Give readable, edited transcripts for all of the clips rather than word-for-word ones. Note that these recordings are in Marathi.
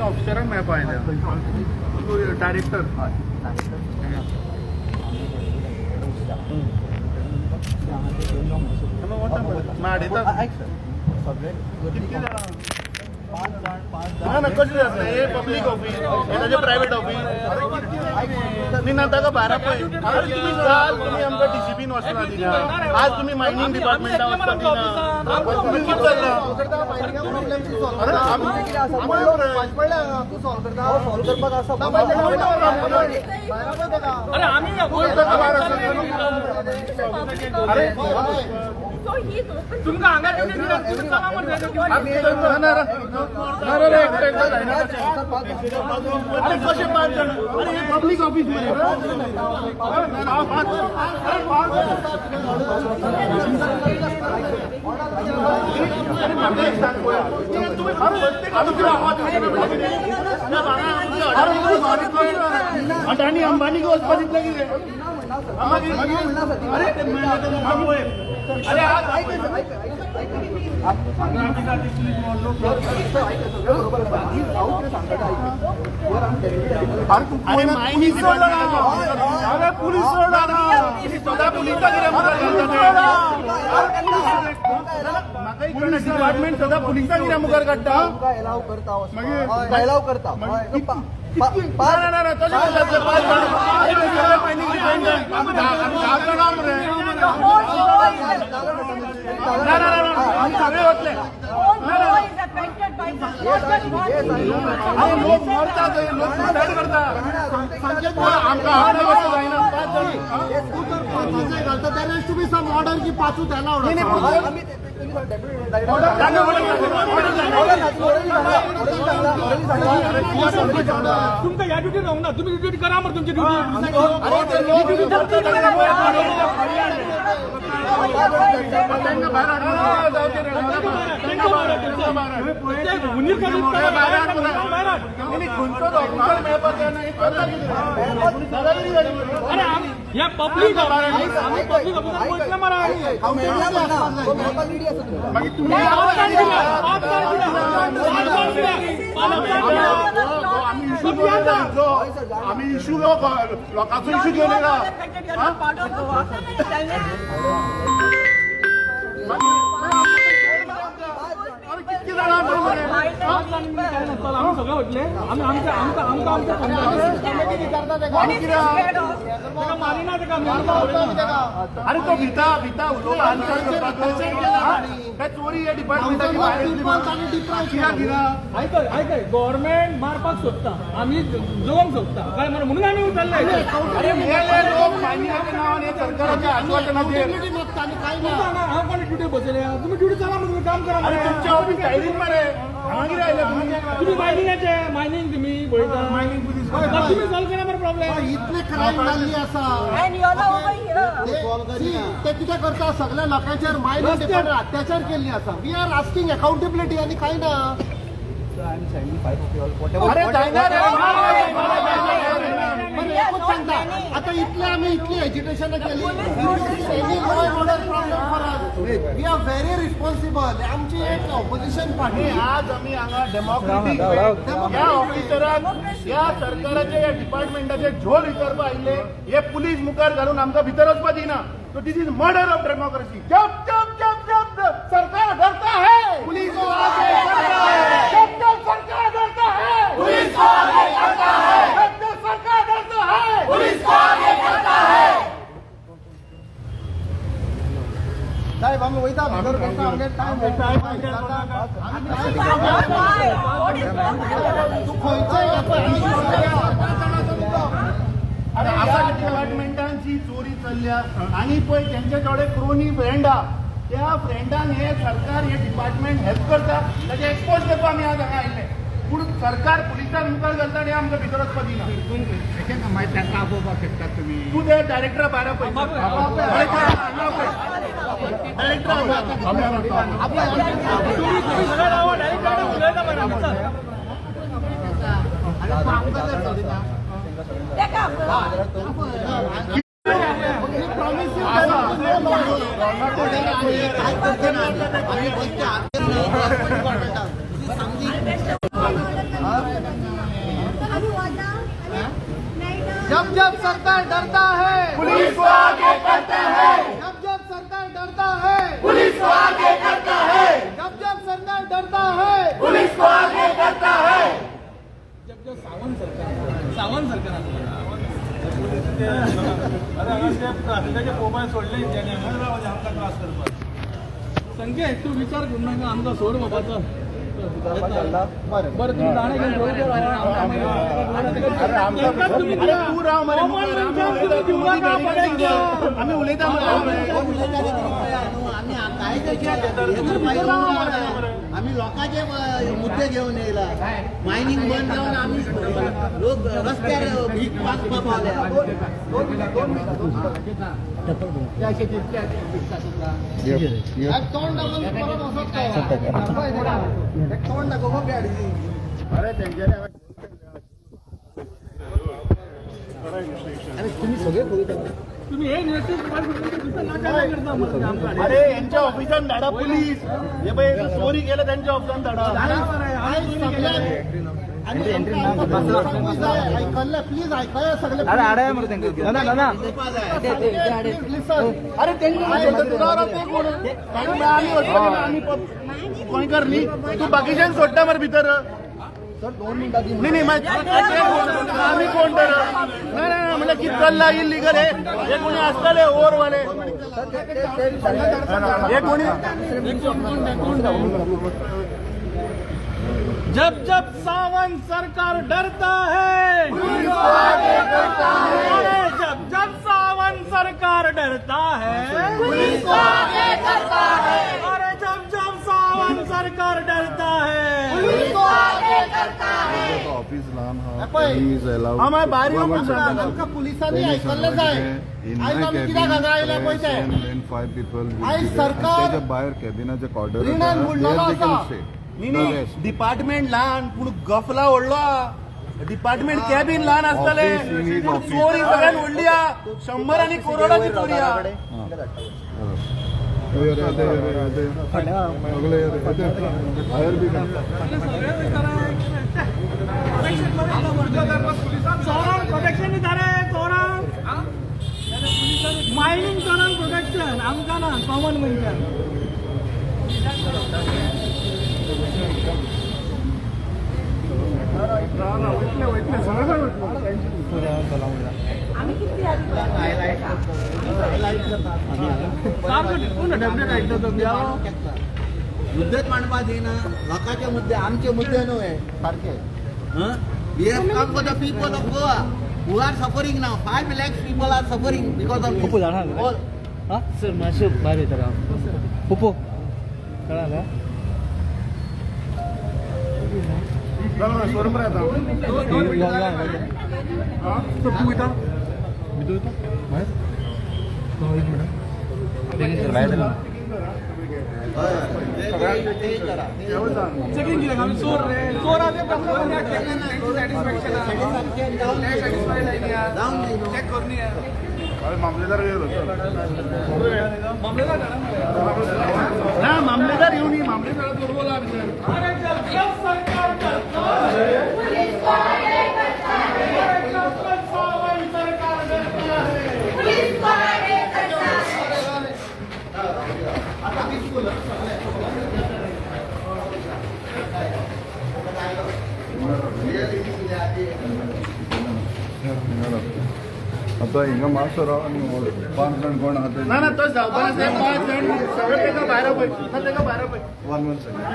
ऑफिसरांक मेळपा आयल्या डायरेक्टर कशें जाता हे पब्लीक ऑफिस हे प्रायवेट ऑफिस न्ही ना ताका भायर पळय तुम्ही काल तुमी आमकां डीसीपीन वचना दिना आज तुमी मायनिंग डिपार्टमेंटा वचपाक दिना तुमी कितें चल्ला अरे आमी अरे तुमकां हांगा अरे कशें 5 जाण अरे हे पब्लीक ऑफिस अडानी अंबानी वचपा दितले कितें अरे डिपार्टमेंट सदा पुलिसा कित्याक मुखार काडटा एलाव करता सगळे वतले लोक मरता लोक सुसायड करता आमकां जायना 5 जाण there has to be some order की पाचू त्याला तुमका या ड्युटी राहू ना तुम्ही ड्युटी करा मग तुमची या पब्लिक आम्ही इशू लोकांचो इशू घेवन येयला कितके जाणां सगळे वतले अरे तो भिता चोरी या डिपार्टमेंटाची ऐकय गव्हर्नमेंट मारपाक सोदता आम्ही जोवंक सोदता काय म्हणून आम्ही उचलले अरे मेले लोक मायनिंगाच्या नावान हे सरकाराच्या आश्वासनाचेर हांव कोणी ड्युटी बसयले तुम्ही ड्युटी चला तुम्ही काम करा तुमच्या ऑफिस सायडीन मरे मागीर आयले तुम्ही मायनिंगाचे मायनिंग तुम्ही पळयता मायनिंग तुम्ही सॉल्व करा मरे प्रॉब्लेम इतले क्राईम जाल्ली आसा ते कितें करता सगळ्या लोकांचेर मायनिंग डिपार्टमेंट अत्याचार केल्ली आसा वी आर आस्किंग अकाउंटेबिलिटी आनी कांय ना अरे जायना एकूच सांगता आता इतले आम्ही इतली एज्युकेशन केली वी आर व्हेरी रिस्पॉन्सिबल आमची एक ऑपोजिशन पार्टी आज आम्ही हांगा डेमोक्रेटिक या ऑफिसराक या सरकाराचे या डिपार्टमेंटाचे झोल विचारपा आयिल्ले हे पुलीस मुखार घालून आमकां भितर वचपा दिना तो दिस इज मर्डर ऑफ डेमोक्रेसी जब जब जब जब सरकार डरता है पुलिस को आगे करता है जब जब सरकार डरता है पुलिस को आगे करता है जब जब सरकार डरता है पुलिस को आगे करता है साहेब आम्ही वयता भागर करता आमगे टाइम तू खंयचो अरे आसा डिपार्टमेंटांची चोरी चल्ल्या आणि पळय त्यांचे थोडे क्रोनी फ्रेंड त्या फ्रेंडान हे सरकार हे डिपार्टमेंट हेल्प करता ताचे एक्सपोज करपा आमी आज हांगा आयिल्ले पूण सरकार पुलिसांक मुखार घालता आनी आमकां भितर वचपाक दिना मागीर तांकां आपोवपाक शकता तुमी तूं ते डायरेक्टरा भायर जब जब सरकार डरता है पुलिस को आगे करता है, जब जब सरकार डरता है पुलिस को आगे करता है, जब जब सरकार डरता है पुलिस को आगे करता है. जब सावंत सरकार ट्राफिकाचे मोबाईल सोडले त्याने आमचा त्रास करतात. संख्या तू विचार करू नका आमचा सोड बाबाचा. बरं तुम्ही जाणे घेऊन तू राव आम्ही उलयता आम्ही लोकांचे मुद्दे घेऊन येयला. मायनिंग बंद जाऊन आम्ही लोक रस्त्यार भीक मागपा पावल्या. तुम्ही हे निश्चित अरे यांच्या ऑफिसात धाडा पोलीस. हे बाई चोरी केलं त्यांच्या ऑफिसात धाडा. ऐकलं प्लीज ऐकाय सगळे. अरे कोण करली तू बाकीच्यान सोडटा मरे भितर. नाही आम्ही कोण तर नाही म्हणजे किती चल्ला इलिगल आहे. हे कोणी असतले ओव्हरवाले हे कोणी. जब जब सावंत सरकार डरता है, अरे जब जब सावंत सरकार डरता है, अरे जब जब सावंत सरकार डरता है. ऑफिस लहान आम्हाला बाहेर येऊन आमका पोलिसांनी ऐकलंच आहे. आज आम्ही कित्याक हांगा आयल्या पळय आज सरकार बाहेर कॅबिनाचे ऑर्डर रिणान बुडलेलो आसा. डिपार्टमेंट लहान पूण गफला व्हडलो. डिपार्टमेंट कॅबिन लहान आसतले पूण चोरी सगळ्यात व्हडली आहा. 100 आनी करोडाची चोरी आहा. चोरांक प्रोटेक्शन दिता रे. चोरांक मायनिंग चोरांक प्रोटेक्शन आमकां ना कॉमन मनशांक. मुद्देच मांडपा दिना. लोकांचे मुद्दे आमचे मुद्दे न्हय सारखे. We have come for the people of Goa who are suffering now. 5 lakhs people are suffering because of this. All. Sir मातशें भायर वयता पोपो कळ्ळें. चेकिंग केलं आम्ही. चोर रे चोर आले चेक करणी मामलेदार ना मामलेदार येऊन ये. मामलेदार बोला आता हिंगा मास्टर आणि 5 जण कोण आहात. ना तो जावपास 5 जण सगळे तेका भायर पळय. ना तेका भायर पळय. 1 सेकंड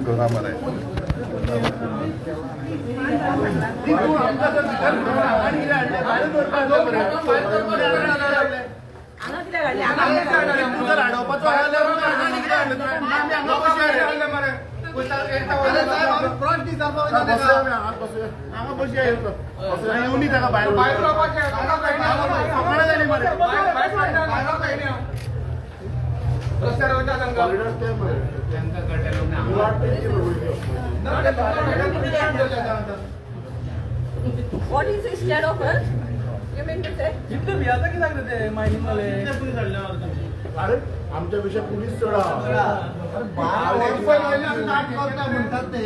घरा मरे. तू आमका जर भितर आणि हाडले भायर दवरपाक जाय मरे. तू जर हाडोवपाचो आल्यार आमी हांगा कशें हाडले मरे. हांगा बशी येवन ताका भायर सकाळी जाली मरे. What is instead of us? You mean to say? इतकं भियाचं कित्याक रे ते मायनिंग वाले. अरे आमच्यापेक्षा पोलीस चढ म्हणतात ते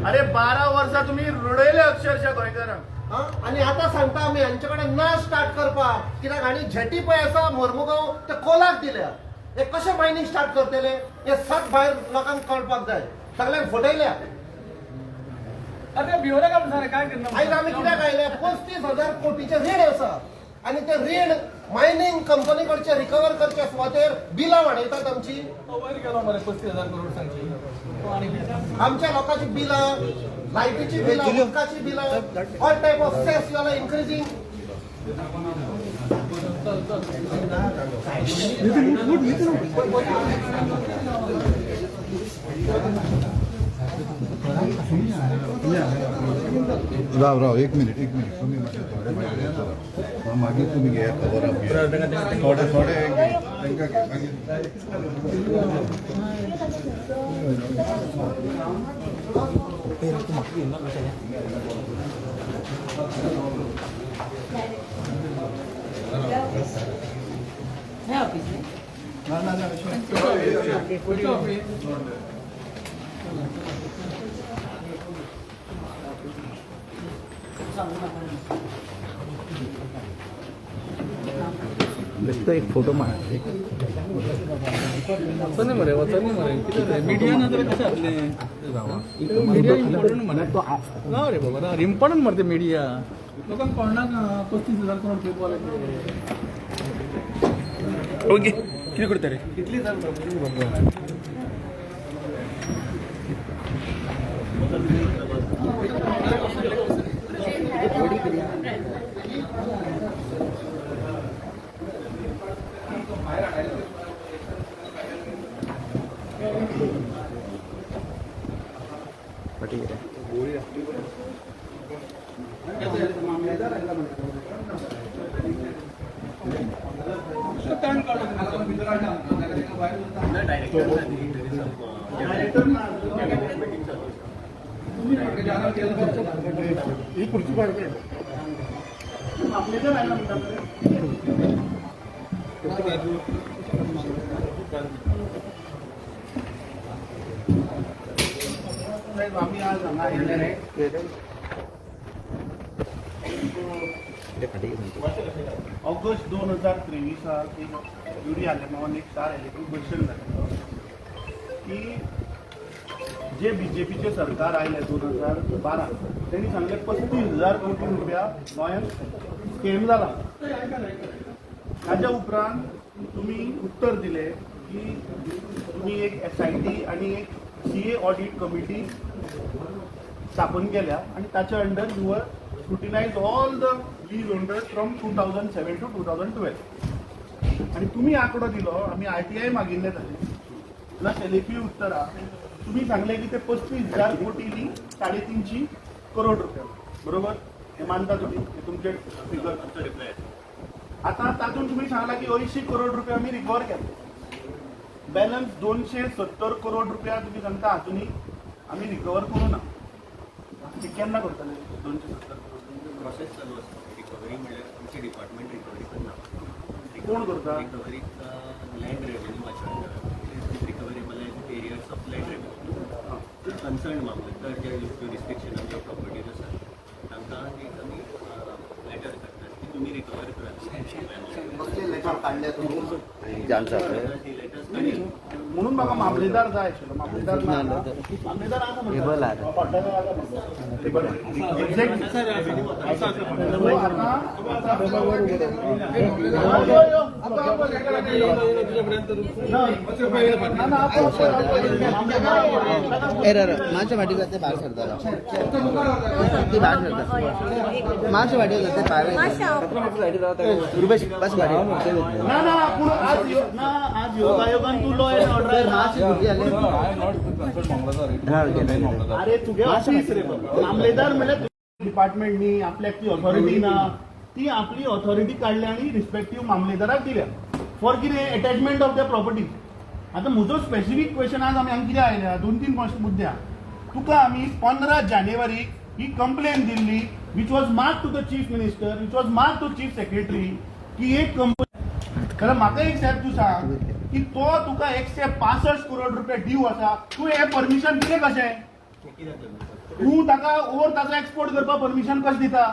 अरे 12 वर्सां तुम्ही रडयले अक्षरशः गोंयकारांक आणि आता सांगता आम्ही यांच्याकडे ना स्टार्ट करपाक कित्याक आनी झेटी पळय आसा मोरमुगांव ते कोलाक दिल्या हे कशे मायनिंग स्टार्ट करतले हे सट भायर लोकांक कळपाक जाय सगळ्यांक फटयल्या आता बिवरे काम झाले काय करणार आयज आमी कित्याक आयले 35,000 कोटीचे रीण आसा आणि ते रीण मायनिंग कंपनी कडचे रिकवर करचे सुवातेर बिलां वाडयतात आमची वयर गेलो मरे 35,000 करोड सांगची तो आणि आमच्या लोकांची बिलां लायटीची बिलां उदकाची बिलां all type of cess you are increasing राव एक मिनिट तुम्ही थोडे मागीर तुम्ही घे खबर थोडे तांकां घे मागीर एक फोटो मार वचनी मरे कितें मिडिया नंतर कशें जातलें मिडिया इम्पॉर्टंट मरे ना रे बाबा इम्पॉर्टंट मरे ते मिडिया लोकांक कळनाका 35,000 करोड पेपर ओके कितें करता रे कितली जाल ही खुर्ची पाहिजे आम्ही आज हांगा आयिल्ले ऑगस्ट 2023 एक युडी आलेमावन एक स्टार इलेक्ट्रिक बसशन जाल्लो की जे बीजेपीचे सरकार आयले 2012 त्यांनी सांगले 35,000 कोटी रुपया गोंयांत स्कॅम जाला ताच्या उपरांत तुम्ही उत्तर दिले की तुम्ही एक SIT आणि एक CA ऑडिट कमिटी स्थापन केल्या आणि ताच्या अंडर यू वर scrutinize all the lease owners from 2007 to 2012 आणि तुम्ही आंकडो दिलो आम्ही RTI मागिल्ले ताचे प्लस लेखी उत्तरा तुम्ही सांगले की ते 35,000 कोटीनी 350 करोड रुपया बरोबर हे मानता तुम्ही हे तुमचे फिगर तुमचं रिप्लाय आता तातून तुम्ही सांगला की 80 करोड रुपया आम्ही रिकवर केले बॅलन्स 270 करोड रुपया तुम्ही सांगता अजूनही आम्ही रिकवर करू ना ते केन्ना करतले 270 करोड प्रोसेस चालू असतो रिकव्हरी म्हणल्यार आमचे डिपार्टमेंट रिकव्हरी करना कोण करता रिकव्हरी लँड रेव्हेन्यू वाचन recoverable areas of land revenue concern मामलेदार जे रिस्ट्रिक्शन ऑफ प्रॉपर्टीज आसा तांकां एक आमी लेटर करतात की तुमी रिकवर करात कसले लेटर काढले तुम्ही लेटर्स काडली म्हणून म्हाका मामलेदार जाय आशिल्लो मामलेदार मामलेदार आसा माझ्या वाटी जाते भायर सरतालो ती भायर सरता माझ्या वाटी जाते भायर रुपेश बस वाटी ना पूण आज योगायोगान तूं लॉ एंड ऑर्डर अरे तुगे ऑफिस रे मामलेदार म्हणल्यार डिपार्टमेंटनी आपल्याक ती ऑथॉरिटी ना ती आपली ऑथॉरिटी काढल्या आणि रिस्पेक्टिव्ह मामलेदाराक दिल्या फॉर कितें अटॅचमेंट ऑफ द प्रॉपर्टी आता म्हजो स्पेसिफीक क्वेश्चन आज आमी हांगा कितें आयल्या 2-3 मुद्द्या तुका आमी 15 जानेवारी ही कंप्लेन दिल्ली which was marked to the chief minister which was marked to chief secretary की एक कंपनी जाल्यार म्हाका एक साहेब तूं सांग की तो तुका 165 करोड रुपया ड्यू आसा, तूं हे परमिशन दिलें कशें? तूं ताका ओवर ताचो एक्सपोर्ट करपाक परमिशन कशें दिता?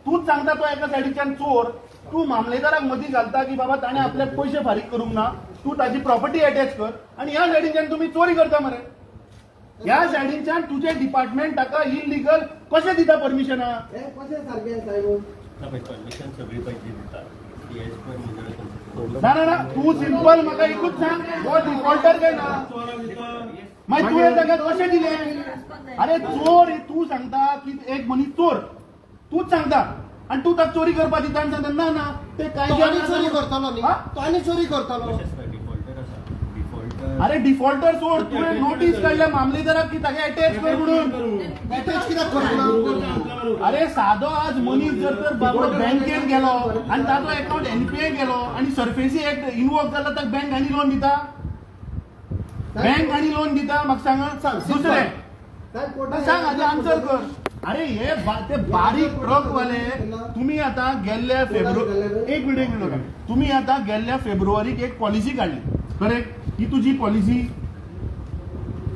तूच सांगता तो एका सायडीच्यान चोर, तूं मामलेदाराक मदीं घालता की बाबा ताणें आपले पयशे फारीक करूंक ना, तूं ताची प्रॉपर्टी अटॅच कर, आनी ह्या सायडीच्यान तुमी चोरी करता मरे. ह्या सायडीच्यान तुजें डिपार्टमेंट ताका इलिगल कशें दिता परमिशनां? परमिशन सगळी पाहिजे दिता ती एज पर मुजरत ना ना ना, तूं सिंपल म्हाका एकूच सांग, हो डिफॉल्टर काय ना? मागीर तुवें ताका कशें दिलें? अरे चोर तूं सांगता की एक मनीस चोर, तूच सांगता आणि तू ताका चोरी करपाक दिता आनी सांगता ना ना ते तो आनी चोरी करतलो न्ही, तो आनी चोरी करतलो. डिफॉल्टर आसा डिफॉल्टर अरे डिफॉल्टर सोड, तुवें नोटीस काडल्या मामलेदाराक की ताका अटॅच कर म्हणून. अटॅच कित्याक करना? अरे सादो आज मनीस जर तर बाबा बँकेत गेलो आणि ताचो अकाउंट एनपीए गेलो आणि सरफेसी एक्ट इन्वॉल्व जालो, ताका बँक आनी लोन दिता? बँक आनी लोन दिता? म्हाका सांग. दुसरें सांग, आधी आन्सर कर. अरे हे ते बारीक ट्रकवाले तुम्ही आता गेल्ल्या फेब्रुवारी एक मिनिट तुम्ही आता गेल्ल्या फेब्रुवारीक एक पॉलिसी काढली, करेक्ट? ही तुझी पॉलिसी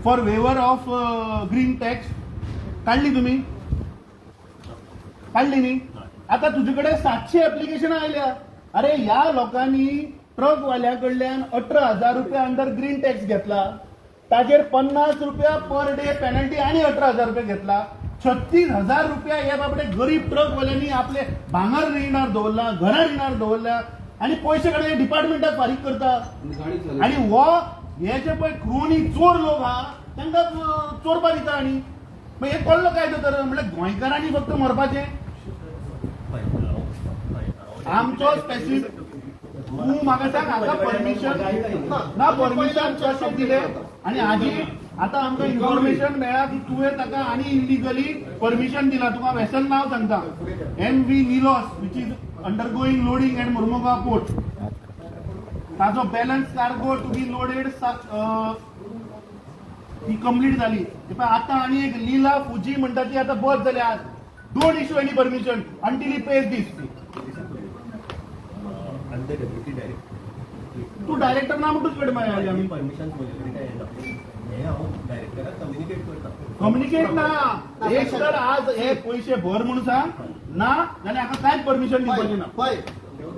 फॉर वेवर ऑफ ग्रीन टॅक्स काढली, तुम्ही काढली न्ही? आता तुझे कडेन 700 ऍप्लिकेशन आयल्या. अरे ह्या लोकांनी ट्रकवाल्या कडल्यान 18,000 रुपया अंडर ग्रीन टॅक्स घेतला, ताजेर 50 रुपया पर डे पेनल्टी आणि 18,000 रुपया घेतला. 36,000 रुपया हे बाबडे गरीब ट्रकवाल्यांनी आपले भांगर रिणार दवरला, घरां रिणार दवरल्या आणि पैसे कडे डिपार्टमेंटाक फारीक करता. आणि हो हे जे पळय क्रोनी चोर लोक हा तांकां चोरपा दिता. आणि मग हे कळलं काय तर म्हणजे गोंयकारांनी फक्त मरपाचें? आमचो स्पेसिफिक तूं म्हाका सांग, हाका परमिशन ना, परमिशन कशें दिलें? आणि आजी आता आमकां इन्फॉर्मेशन मेळ्ळा की तुवें ताका आनी इलिगली परमिशन दिला. तुका वेसन नाव सांगता, MV निलॉस which is undergoing loading at Mormugao port. ताजो balance cargo to be loaded ही कंप्लीट जाली. आता आनी एक लीला फुजी म्हणटा ती आता बस जाली. आज don't issue any permission until he pays this. Deputy director तू डायरेक्टर ना म्हणूच कडे मागली आमी परमिशन पयलीं काय येता हे हांव डायरेक्टराक कम्युनिकेट करता. कम्युनिकेट ना, एक तर आज हे पैसे भर म्हणून सांग ना, जाल्यार हाका कांयच परमिशन दिवपाचें ना. पळय,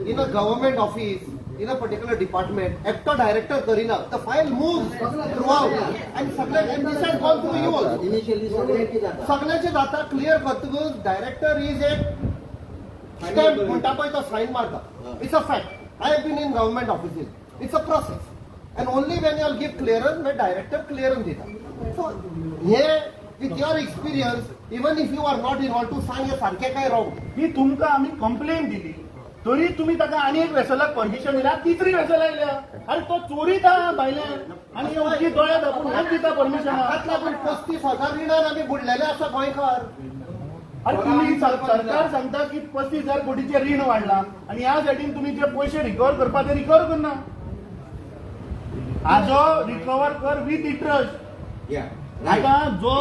in a government office, in a particular department एकटो डायरेक्टर करिना. The file moves throughout and सगळे gone through you also. Initially सगळ्याचे जाता क्लियर करतकूच डायरेक्टर इज ए स्टॅम्प म्हणटा पळय तो सायन मारता. It's a fact. I have been in government offices. It's a process. And only when you'll give clearance, the director clearance dita. So, here, with your experience, even if you are not involved, to सांग हे सारखे काय wrong. ही तुमकां आमी कंप्लेंट दिली, तरी तुम्ही ताका आनी एक वेसलाक परमिशन दिला, तिसरी वेसल आयल्या. अरे तो चोरीत आहा भायल्यान आनी उदकी दोळ्या धापून हेच दिता परमिशन. हात लागून 35,000 रिणान आमी बुडलेले आसा गोंयकार. अरे तुम्ही सरकार सांगता की 35,000 कोटीचे रीण वाढला आणि या सायडीन तुम्ही जे पैसे रिकवर करपा ते रिकवर करना. हाजो रिकवर कर विथ इंटरेस्ट. आता जो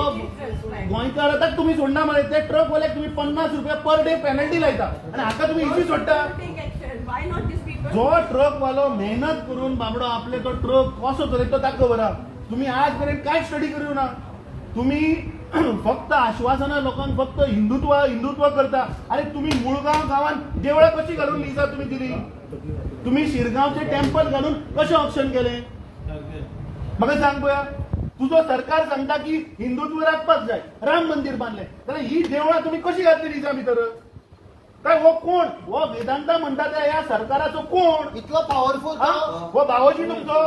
गोंयकार आतां तुम्ही सोडना मरे, ते ट्रकवाल्याक तुम्ही 50 रुपया पर डे पेनल्टी लायता आणि हाका तुम्ही इजी सोडटा. Why not these people? जो ट्रकवालो मेहनत करून बाबडो आपले तो ट्रक कसो चलयता ताका खबर आहा. तुम्ही आज पर्यंत काय स्टडी करूं ना. तुम्ही फक्त आश्वासना लोकांक फक्त हिंदुत्व करता. अरे तुम्ही मुळगांव गावात देवळां कशी घालून लिहिता तुम्ही दिली? तुम्ही शिरगांवचे टेम्पल घालून कशें ऑप्शन केले? म्हाका सांग पळया. तुझो सरकार सांगता की हिंदुत्व राखपाक जाय, राम मंदिर बांदले, जाल्यार ही देवळां तुम्ही कशी घातली दिसा भितर? काय हो कोण? हो वेदांता म्हणटा त्या ह्या सरकाराचो कोण? इतलो पॉवरफुल हो भावोजी तुमचो?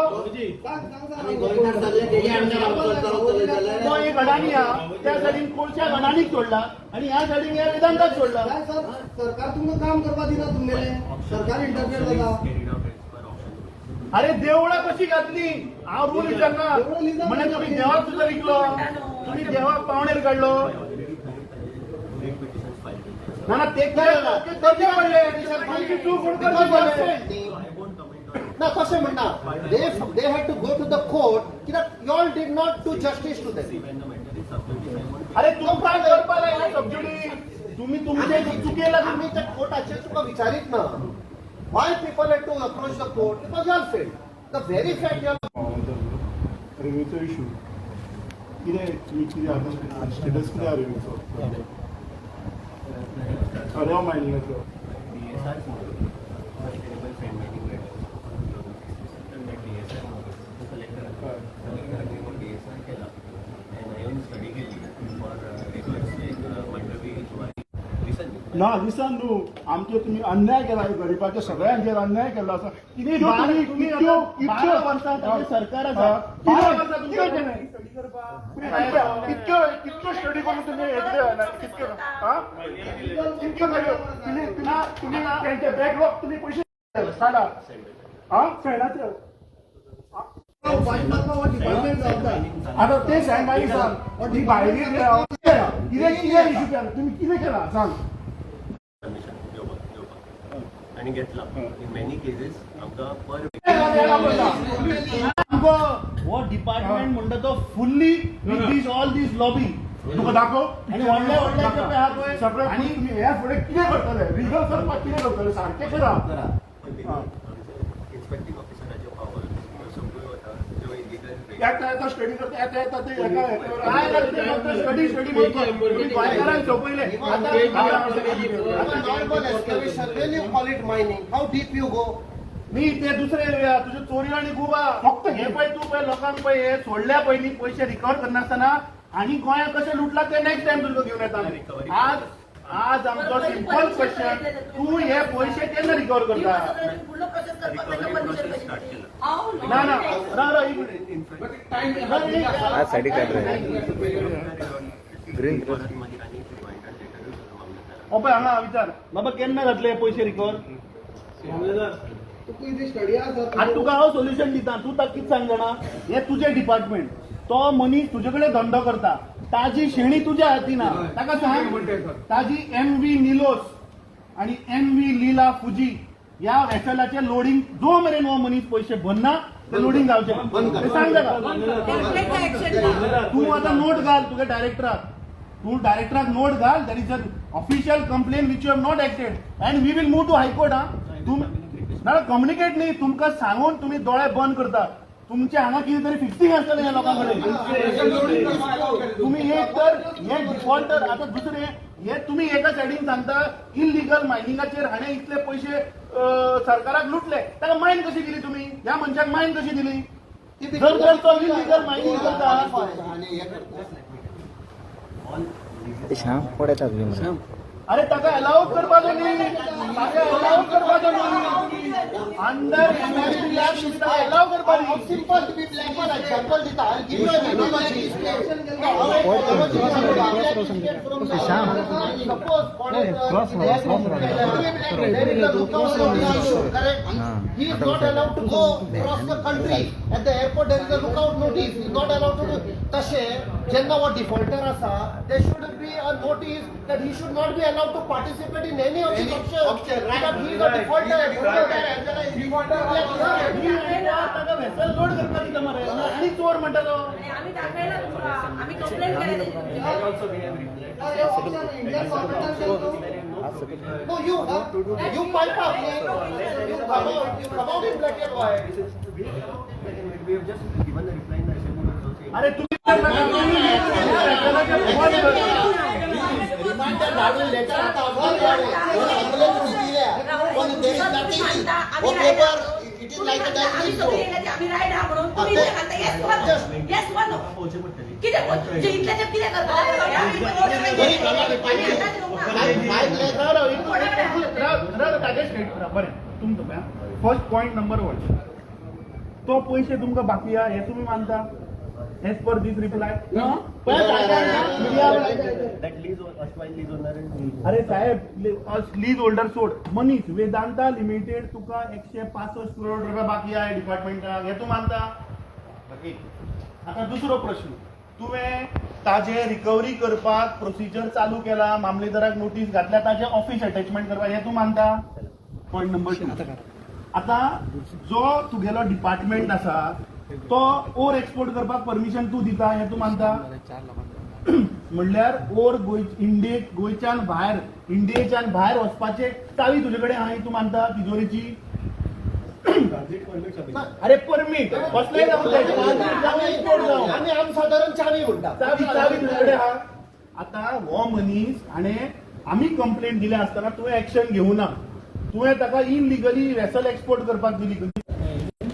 तो एक अडाणी हा, त्या सायडीन कोणच्या अडाणीक सोडला आणि ह्या सायडीन ह्या वेदांताक सोडला. सरकार तुमकां काम करपा दिना तुमगेले, सरकार इंटरफियर जाता. अरे देवळां कशी घातली? हांव रूल विचारना. म्हणजे तुम्ही देवाक सुद्धा विकलो, तुम्ही देवाक पावणेर काडलो. ना ते करचे पडले चूक ना तशें म्हणना. They had to go to the court कित्याक you all did not do justice to them. अरे तू काय करपा लायला सबजुडी? तुम्ही तुमचे चुकेला आमी त्या कोर्टाचेर तुका विचारीत ना. Why people had to approach the court? Because you all failed. The very fact you all रेल्वेचो इशू कितें आतां स्टेटस कितें रेल्वेचो अरेव मायनिंगाचो DSR sustainable friend meeting DSR केला and I even study केली for records मंडवी recently. ना दिसान न्हू आमचे तुम्ही अन्याय केला गरीबाच्या सगळ्यांचेर अन्याय केला आसा कितें तुम्ही इतक्यो वर्सां सरकार आसा कितक्यो स्टडी करून तुम्ही कितक्यो तुम्ही त्यांचे बॅकलॉग तुम्ही पैसे काढा फ्रेंडाचे आता ते सांग मागीर सांग ही भायली कितें इशू केला तुम्ही कितें केला सांग परमिशन आणि घेतला इन मेनी केसेस आमकां पर हो डिपार्टमेंट म्हणटा तो fully with this all this lobby तुका दाखव आणि व्हडले व्हडले सगळे आणि तुम्ही ह्या फुडें कितें करतले रिजल करपाक कितें करतले सारकें करा इन्स्पेक्टिंग ऑफिसराचे पावर सगळ्यो ज्यो इलिगल येता स्टडी करता येता ते स्टडी गोंयकारांक सोपयले normal excavation, when you call it mining, how deep you go? मी ते दुसरे येवया तुझे चोरी आणि गुबा फक्त हे पळय तू पळय लोकांक पळय हे सोडल्या पयलीं पयशे रिकवर करनासतना आणि गोंयाक कशे लुटला ते नेक्स्ट टाइम तुका घेवन येता आज आमचो सिंपल क्वेश्चन तू हे पयशे केन्ना रिकवर करता ना ना राव एक मिनिट आज साडी काढ ग्रीन हो पळय हांगा विचार बाबा केन्ना जातले हे पयशे रिकवर आतां तुका हांव सोल्युशन दिता तूं ताका कितें सांग जाणा हे तुजें डिपार्टमेंट तो मनीस तुजे कडेन धंदो करता ताजी शेणी तुज्या हातीन ना ताका सांग ताजी MV निलोस आणि MV लीला फुजी ह्या वेसलाचे लोडिंग जो मेरेन हो मनीस पयशे भरना ते लोडिंग जावचें ते सांग ताका तूं आतां नोट घाल तुगे डायरेक्टराक तूं डायरेक्टराक नोट घाल that is a official complain which you have not acted and we will move to high court ना कम्युनिकेट न्ही तुमकां सांगून तुम्ही दोळे बंद करता तुमचे हांगा कितें तरी फिक्सिंग आसतलें ह्या लोकां कडेन तुम्ही एक तर हे डिफॉल्टर आतां दुसरे हे तुम्ही एका सायडीन सांगता इलिगल मायनिंगाचेर हाणें इतले पयशे सरकाराक लुटले ताका मायन कशी दिली तुम्ही ह्या मनशाक मायन कशी दिली जर तो इलिगल मायनिंग करता श्याम पडयता तुमी म्हणून अरे ताका अलाउ करपाचो न्ही ताका अलाउ करपाचो न्ही अंडर MLB ऍक्ट ताका अलाउ करपाची Simple example दिता. I'll give you an analogy. There is a lookout on the issue, correct? He is not allowed to go across the country. At the airport there is a lookout notice. He is not allowed to do. तशे जेन्ना वो डिफॉल्टर आसा there should be a notice that he should not be allowed to participate in any of these options. Because he is a defaulter. ताका व्हेसल लोड करपाची मरे आणि चोर म्हणटा तो आम्ही दाखवायला आम्ही complaint No, you pipe up. You come out in black and white. we have just given the reply in the assembly also saying अरे तुम्ही रिमाइंडर धाडून लेटर आता पण there is nothing. वो paper it is like a diary report. आम्ही राईट हा म्हणून तुम्ही इथे घालता येस वन पोहोचे पडटली किती जे इथले ते किती फर्स्ट पॉइंट नंबर 1 तो पैसे तुमका बाकी आहे हे तुम्ही मानता as per this reply that lease or erstwhile lease owner and अरे साहेब लीज होल्डर सोड मनीस वेदांता लिमिटेड तुका 165 करोड रुपये बाकी आहे डिपार्टमेंटाक हे तू मानता आता दुसरो प्रश्न तुवें ताजे रिकवरी करपाक प्रोसिजर चालू केला मामलेदाराक नोटीस घातल्या ताजे ऑफिस अटॅचमेंट करपाक हे तू मानता पॉइंट नंबर 2 आता जो तुगेलो डिपार्टमेंट आसा तो ओर एक्सपोर्ट करपाक परमिशन तू दिता हे तू मानता म्हणल्यार गोंयच्यान भायर वचपाचे चावी तुजे कडेन आहा तूं मानता तिजोरीची अरे परमीट कसलेय आम्ही साधारण चावी म्हणटा चावी तुजे कडेन आहा आता हो मनीस आणि आम्ही कंप्लेंट दिल्या असताना तुवें एक्शन घेवना तुवें ताका इनलिगली वेसल एक्सपोर्ट करपाक दिली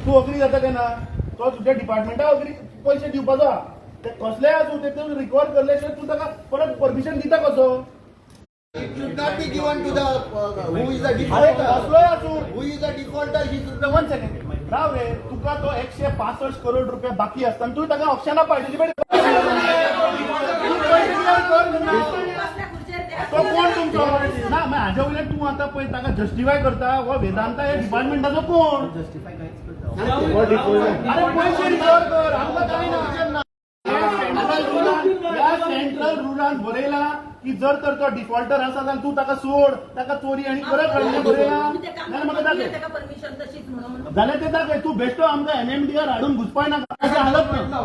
तूं अग्री जाता काय ना तो तुज्या डिपार्टमेंटाक अग्री पैसे दिवपाचो आहा ते कसले आसूं ते तूं रिकवर करले शिवाय तूं ताका परत परमिशन दिता कसो It should not be given to the who is the अरे defaulter. कसलोय आसूं Who is the defaulter? He should one second राव रे तुका तो 165 करोड रुपये बाकी असताना तू ताका ऑप्शना पाहिजे बसल्या खुर्चेर ते तो कोण तुमचो ना हाज्या वयल्यान तूं आतां पळय ताका जस्टिफाय करता हो वेदांता हे डिपार्टमेंटाचो कोण अरे पैसे रिकवर कर आमकां कांय ना या सेंट्रल रुलान बरयला की जर तर तो डिफॉल्टर आसा जाल्यार तूं ताका सोड ताका चोरी आनी परत हाडून बरयला जाल्यार म्हाका दाखय ताका परमिशन तशीच म्हणून जाल्यार ते दाखय तू बेश्टो आमकां एनएमडीआर हाडून घुसपाय नाका अशें हालत ना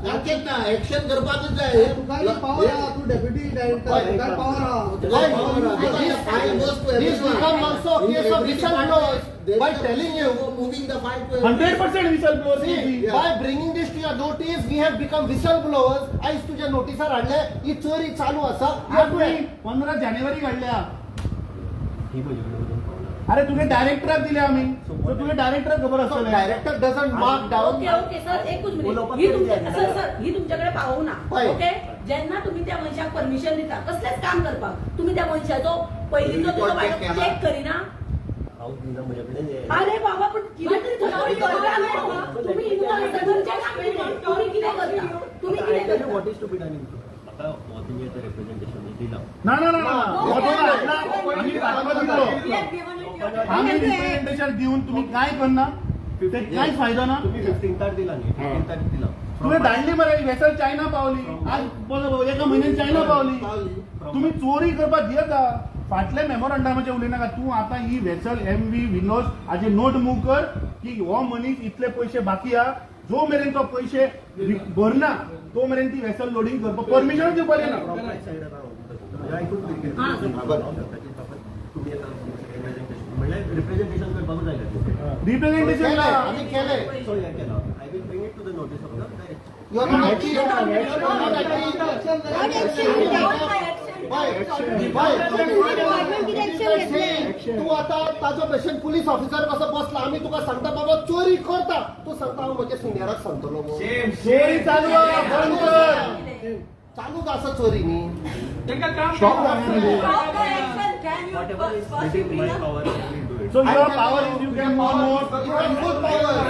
तांचेच ना एक्शन करपाकच जाय तू deputy director This become also a case of whistleblowers by telling you moving the file to 100% whistle blower by bringing this to your notice we have become whistleblowers आयज तुझ्या नोटिसार हाडले ही चोरी चालू आसा 15 जानेवारी घडल्या अरे तुगे डायरेक्टराक दिले आम्ही सो तुगे डायरेक्टराक खबर आसतलें director doesn't mark down okay sir एकूच मिनिट ही तुमच्याकडे पावना पळय. ओके जेन्ना तुम्ही त्या मनशाक परमिशन दिता कसलेच काम करपाक तुम्ही त्या मनशाचो पयलींचो तुजो चेक करिना अरे बाबा पण कितें तरी तुम्ही करता तुम्ही कितें करता What is to be done in आता ऑथेंटिक रिप्रेझेंटेशन दिला ना आम्ही रिप्रेझेंटेशन देऊन तुम्ही काय करना ते कांयच फायदो ना तुम्ही 15 तारीख दिला न्ही 15 तारीख दिला तुवें धाडली मरे वेसल चायना पावली आज एका म्हयन्यान चायना पावली तुम्ही चोरी करपाक दियता फाटल्या मेमोरंडमाचे उलयनाका तूं आतां ही वेसल MV विनोद हाजे नोट मूव कर की हो मनीस इतले पैसे बाकी आहा जो मेरेन तो पैसे भरना तो मेरेन ती वेसल लोडिंग करपाक परमिशन दिवपाक ना रिप्रेझेंटेशन करपाक जाय रिप्रेझेंटेशन आम्ही केले सो हे केला I will bring it to the notice of the director You are not acting. You are not acting. तू आता ताजो पेशंट पुलीस ऑफिसर कसो बसला आम्ही तुका सांगता बाबा चोरी करता तू सांगता हांव म्हज्या सिनियराक सांगतलो चोरी चालू आहे, बंद कर. चालूच आसा चोरी न्ही whatever is within my power I will do it. So your power is you can more You have full power. I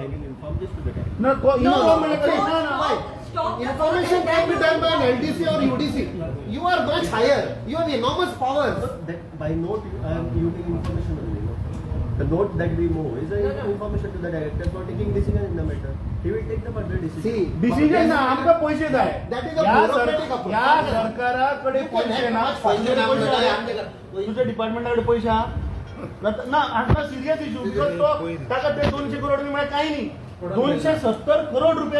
will inform this to the director. no inform મને કરી ના Information can be done by an LDC or UDC. You are much higher. You have enormous powers. That by note I am using information only. No? The note that we move is information to the director for taking decision in the matter. He will take the further decision. See, decision ना आमका पैसे जाय That is a या bureaucratic approach. या सरकाराकडे पैसे ना तुझ्या डिपार्टमेंटाकडे पैसे हा ना आता सिरियस इश्यू तो ताका ते 200 करोड म्हणजे काही नाही 270 करोड रुपये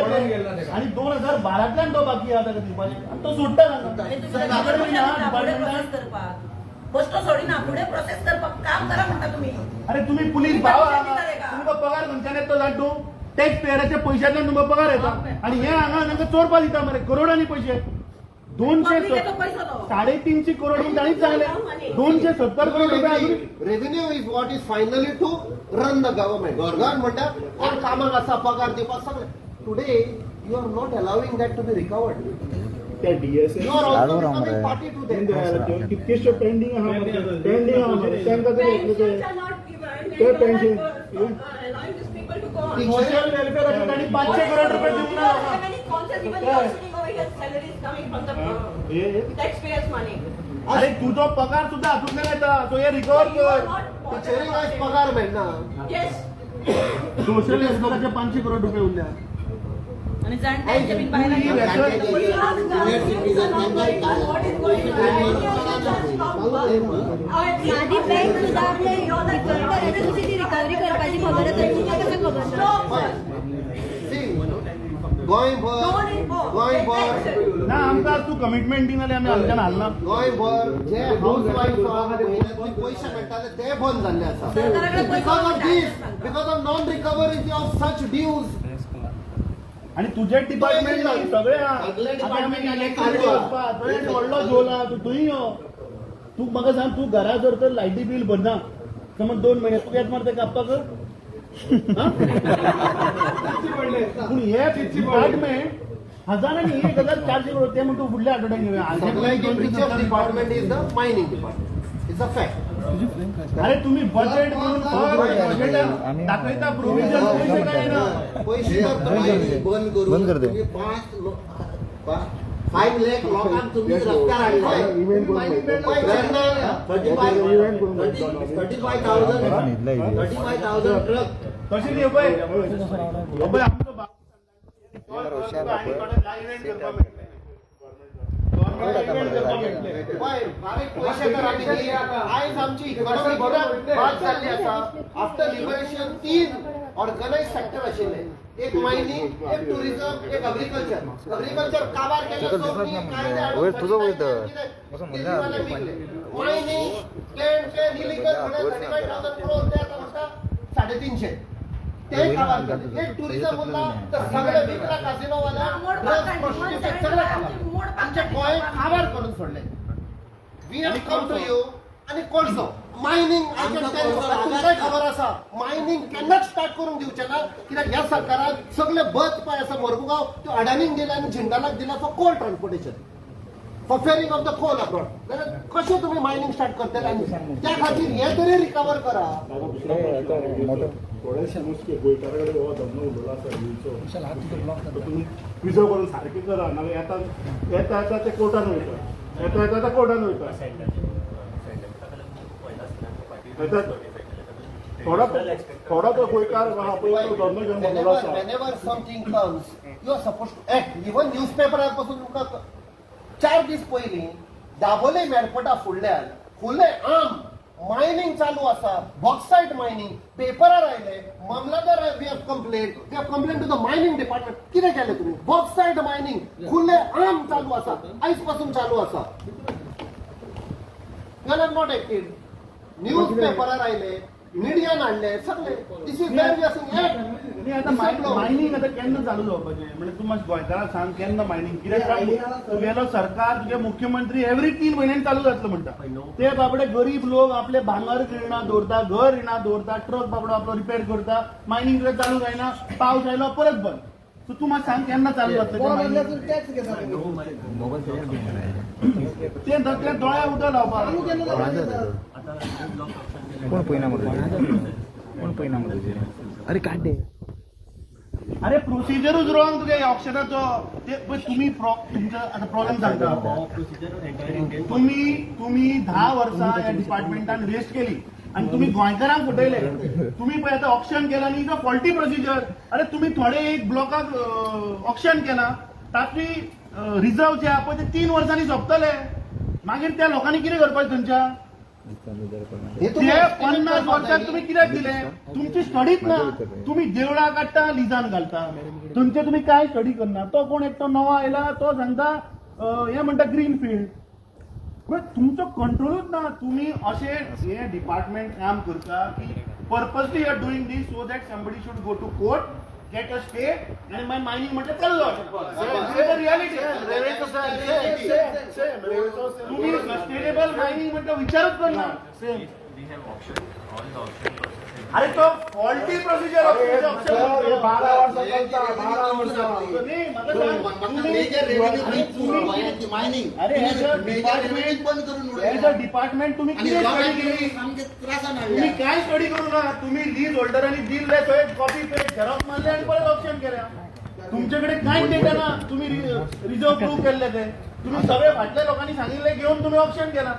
आणि 2012तल्यान तो बाकी आता दिवपाचे तो सुट्टा बसतो सोडिना पुढे प्रोसेस करपाक काम करा म्हणता तुम्ही अरे तुम्ही पोलीस भावा तुमका पगार खंयच्यान येतो जाणटू टॅक्स पेयराच्या पैशांतल्यान तुमका पगार येता आणि हे हांगा तांकां चोरपा दिता मरे करोडांनी पैसे 350 करोड म्हणून ताणीच सांगले 270 करोड रुपये Revenue is what is finally to run the government. Government म्हणटा कोण कामाक आसा पगार दिवपाक सगळे. Today you are not allowing that to be recovered. त्या DSA You are also becoming party to them. कितकेशे पेंडिंग आहा मरे तांकां ते ते पेन्शन सोशल वेलफेअर ताणी 500 करोड रुपये दिवंक ना अरे तुझो पगार सुद्धा हातूंतल्यान येता सो हे रिकवर कर Teaching wise पगार मेळना. सोशल वेलफेअराचे 500 करोड रुपये उरल्या आणि जाणट्यांचे बीन बायलांचे आधी बँक सुद्धा आपले रिकव्हरी करपाची खबर आहे तर तुमकां कसं खबर ना See, गोंयभर ना आमकां तू कमिटमेंट दिना आमी आमच्यान हालना. गोंयभर जे हाऊस वाईफ म्हयन्यांतले पयशे मेळटाले ते बंद जाल्ले आसा. Because of non recovery of such dues. आणि तुझे डिपार्टमेंट सगळे व्हडलो झोला तू थंय यो. तू म्हाका सांग, तू घरा जर तर लायटी बील भरना समज 2 महिने तू येत मारते कापपाक. पूण हे डिपार्टमेंट हजारांनी 1,400 करोड ते म्हणून तू फुडल्या आठवड्याक घेऊया. Department is the mining department. It's a fact. अरे तुम्ही बजेट म्हणून दाखयता प्रोव्हिजन पैसे काय ना. पैसे बंद कर दे. 5 लाख लोकांक तुम्ही रस्त्यार हाडले. 35,000 ट्रक. कशी दी पळय आमचो आयज आमची इकॉनॉमी बाद जाल्ली आसा. आफ्टर लिबरेशन 3 ऑर्गनायज सेक्टर आशिल्ले. एक मायनिंग, एक टुरिझम, एक अग्रिकल्चर काबार केले. मायनिंग प्लॅन इलिगल 35,000 करोड ते आता म्हणटा 350. ते काबार केले. एक टुरिझम उरला तर सगळे विकला कासिनोवाला आमच्या गोंय काबार करून सोडले. We have come to you आणि कोळसो मायनिंग. तुमकांय खबर आसा मायनिंग केन्नाच स्टार्ट करून दिवचे ना. कित्याक ह्या सरकारान सगळे बद पळय आसा मोरमुगांव त्यो अडानीक दिला आनी झिंडालाक दिला for coal transportation, for ferrying of the coal abroad. कशें तुम्ही मायनिंग स्टार्ट करतले आनी त्या खातीर हे तरी रिकवर करा. थोड्याशा नुसते गोंयकारा कडेन हो धंदो उरलो आसा गोंयचो. तुम्ही प्रिजर्व करून सारकें करा. नाजाल्यार येता ते कोर्टान वयता. येता कोर्टान वयता. थोडा तो गोंयकार आहा पळय तो धंदो घेवन बसलेलो आसा. Whenever something comes, you are supposed to act. Even newspaper पासून तुमकां 4 दीस पयलीं दाबोले एअरपोर्टा फुडले आम मायनिंग चालू आसा. बॉक्सायट मायनिंग पेपरार आयले. मामलादार we have complaint to the mining department. कितें केलें तुमी? बॉक्सायट मायनिंग खुले आम चालू आसा. आयज पासून चालू आसा. You are not acted. News पेपरार आयले, मिडियान हाडले सगळे. This is where we are seeing act. आता मायनिंग आता केन्ना चालू जावपाचें म्हणजे तूं मातशें गोंयकाराक सांग केन्ना मायनिंग. कित्याक तुगेलो सरकार तुगे मुख्यमंत्री एव्हरी 3 म्हयन्यांनी चालू जातलो म्हणटा. ते बाबडे गरीब लोक आपले भांगर रिणां दवरता, घर रिणां दवरता, ट्रक बाबडो आपलो रिपेर करता. मायनिंग चालू जायना, पावस आयलो परत बंद. सो तूं मातशें सांग केन्ना चालू जातलें ते दोळ्या उदक लावपाक. कोण पयना अरे काढ. अरे प्रोसिजरूच रॉंग तुगे ऑप्शनाचो. ते तुम्ही तुमचा आता प्रॉब्लेम सांगता. तुम्ही 10 वर्सां या डिपार्टमेंटान वेस्ट केली आणि तुम्ही गोंयकारांक फटयले. तुम्ही पळय आता ऑप्शन केला न्ही तो फॉल्टी प्रोसिजर. अरे तुम्ही थोडे एक ब्लॉकाक ऑप्शन केला तातूंत रिझर्व जे आहा पळय ते 3 वर्सांनी सोंपतले. मागीर त्या लोकांनी कितें करपाचें थंयच्या? ते 50 वर्षात तुम्ही कित्याक दिले? तुमची स्टडीच ना. तुम्ही देवळां काडटा, लिजान घालता. तुमचे तुम्ही काय स्टडी करना. तो कोण एकटो नवो आयला तो सांगता हे म्हणटा ग्रीन फील्ड. तुमचो कंट्रोलूच ना. तुम्ही असे हे डिपार्टमेंट काम करता की purposely you are doing this so that somebody should go to court, get a stay आणि मायनिंग म्हटलं चाललो. रियालिटी तुम्ही सस्टेनेबल मायनिंग म्हटलं विचारच करणार. अरे तो फॉल्टी प्रोसिजर डिपार्टमेंट तुम्ही काय स्टडी करू ना. तुम्ही लीज होल्डरांनी दिले कॉपी पेस्ट झेरॉक्स मारले आणि परत ऑप्शन केल्या. तुमच्याकडे काय डेटा ना. तुम्ही रिझर्व प्रूव्ह केले ते. तुम्ही सगळे फाटल्या लोकांनी सांगितले घेऊन तुम्ही ऑप्शन केला.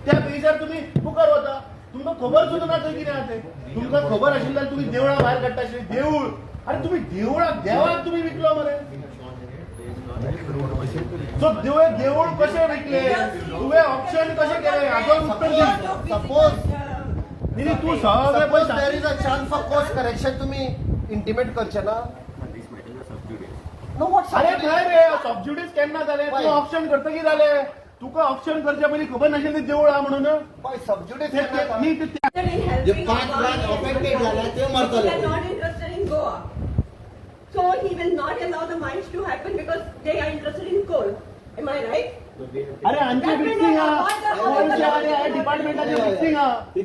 त्या बेजार तुम्ही मुखार होता. तुमकां खबर सुद्दां ना थंय कितें आसा. तुमकां खबर आशिल्ल्यार तुम्ही देवळां भायर काडटा आशिल्ली. देवूळ अरे तुम्ही देवाक तुम्ही विकलो मरे. सो देवूळ कशें विकले? तुवें ऑप्शन कशें केलें हाचो उत्तर दी. सपोज तूं सगळे there is a chance for course correction तुम्ही इंटिमेट करचे ना. This matter is sub judice. Court अरे थंय रे सबज्युडीज केन्ना जाले तू ऑप्शन करता की जाले तुका ऑप्शन करच्या पयलीं खबर नाशिल्ली ते देवूळ आहा म्हणून सबज्युडीज न्ही, ते जे 5 लाख अफेक्टेड झाले ते मरतले. They are not interested in Goa. So he will not allow the mines to happen because they are interested in coal. Am I right? अरे आमचे फिक्सिंग हा डिपार्टमेंटाचे फिक्सिंग हा ते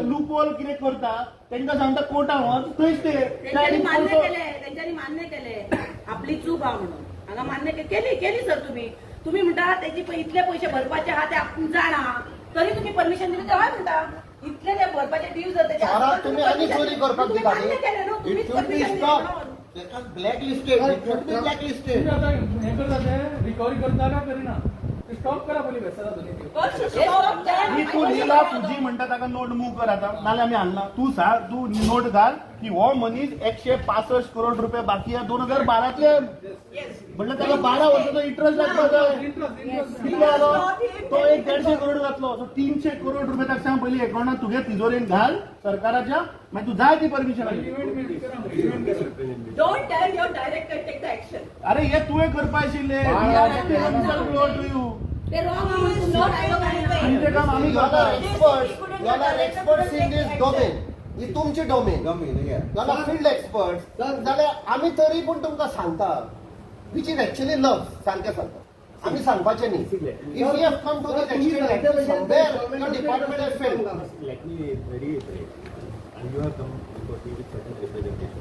लूपहोल कितें करता तांकां सांगता कोर्टान वच थंयच ते त्यांच्यानी मान्य केले आपली चूक हा म्हणून हांगा मान्य केली सर तुम्ही म्हणता त्याची इतले पैसे भरपाचे आहा ते आपण जाणा तरी तुम्ही परमिशन दिली तेव्हा म्हणता इतले ते भरपाचे ड्यू जर शारात तुम्ही आनी चोरी करपाक दिता न्ही? केले न्हू तुम्हीच It should be permission stopped. They can blacklisted. It should be blacklisted. तुम्ही आता हे करता ते रिकव्हरी करता का करिना ते स्टॉप करा पयलीं बेसारा दोन्ही मी तू लिहिला तुझी म्हणटा ताका नोट मूव कर आता नाल्यार आमी हाडना तू सांग तू नोट घाल की हो मनीस 165 करोड रुपये बाकी आहे 2012तले म्हटलं त्याला 12 वर्षाचो इंटरेस्ट लागतो कितलो जालो तो 150 करोड जातलो सो 300 करोड रुपये ताका सांग पयलीं अकाउंटात तुगे तिजोरेन घाल सरकाराच्या मागीर तू जाय ती permission Don't tell your director take the action. अरे हे तुवें करपा आशिल्लें टू यू ते wrong आनी ते काम आमी You करता are experts in this domain. ही तुमची डोमेन जाल्यार फील्ड एक्सपर्ट जाल्यार आमी तरी पूण तुमकां सांगता विच इज एक्चुअली लव सारकें सांगता आमी सांगपाचें न्ही if you have come to this extent somewhere your department has failed Let me reiterate. And you have come before me with certain representation.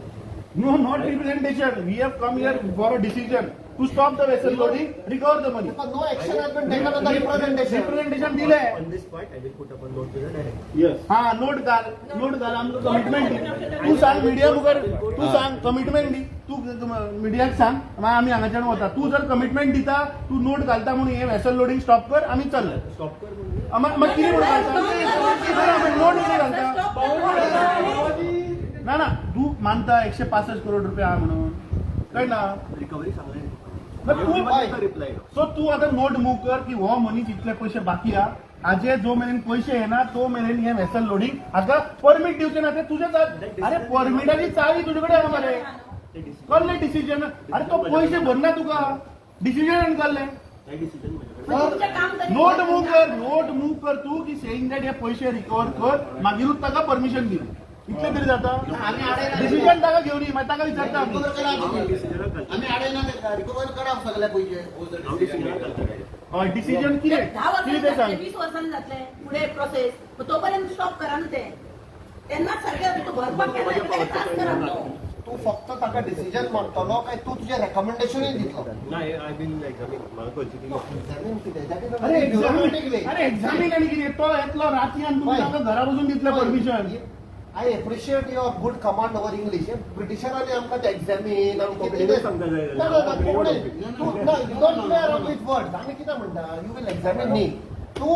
No, not representation. We have come here for a decision to stop the vessel loading, recover the money. No action has been taken on the representation representation दिले On this point, I will put up a note to the director. Yes हा नोट घाल आमचं कमिटमेंट दी तू सांग मिडिया मुखार तू सांग कमिटमेंट दी तू मिडियाक सांग मागीर आमी हांगाच्यान वता तू जर कमिटमेंट दिता तू नोट घालता म्हणून हे वेसल लोडिंग स्टॉप कर आमी चल्ले Stop कर म्हणून. मागीर कितें म्हणून नोट कितें घालता ना ना तू मानता 165 करोड रुपये आहा म्हणून कळना Recovery सांगलें. तू रिप्लाय सो तू आता नोट मूव कर की हो मनीस इतले पैसे बाकी हा हाजे जो मेरेन पैसे येना तो मेरेन हे वेसल लोडिंग हाका परमीट दिवचे ना ते तुझेच अरे परमिटाची चावी तुझे कडेन आहा मरे कसले डिसिजन अरे तो पैसे भरना तुका डिसिजन काढले काय डिसिजन म्हणजे नोट मूव कर तू की सेईंग दॅट हे पैसे रिकवर कर मागीरूच ताका परमिशन दी इतले तरी जाता डिसिजन ताका घेवन ये मागीर ताका विचारता आमी आम्ही आडायना रिकवर करा सगळे पैसे डिसिजन कितें 10 कितें ते सांग 20 वर्सांनी जातले पुढे प्रोसेस तोपर्यंत स्टॉप करा ना ते तेन्नाच सारकें तूं भरपाक करा तू फक्त ताका डिसिजन मागतलो काय तू तुझे रेकमेंडेशनूय दितलो नाही आय विल एक्झामिन म्हाका खंयची ती अरे एक्झामीन आनी कितें तो येतलो राती आनी तुमी ताका घरा बसून दितले permission I appreciate your good command over English ब्रिटिशरांनी आमकां ते एक्झामीन सांगता जाय आमी कितें म्हणटा यू वील एक्झामीन न्ही तू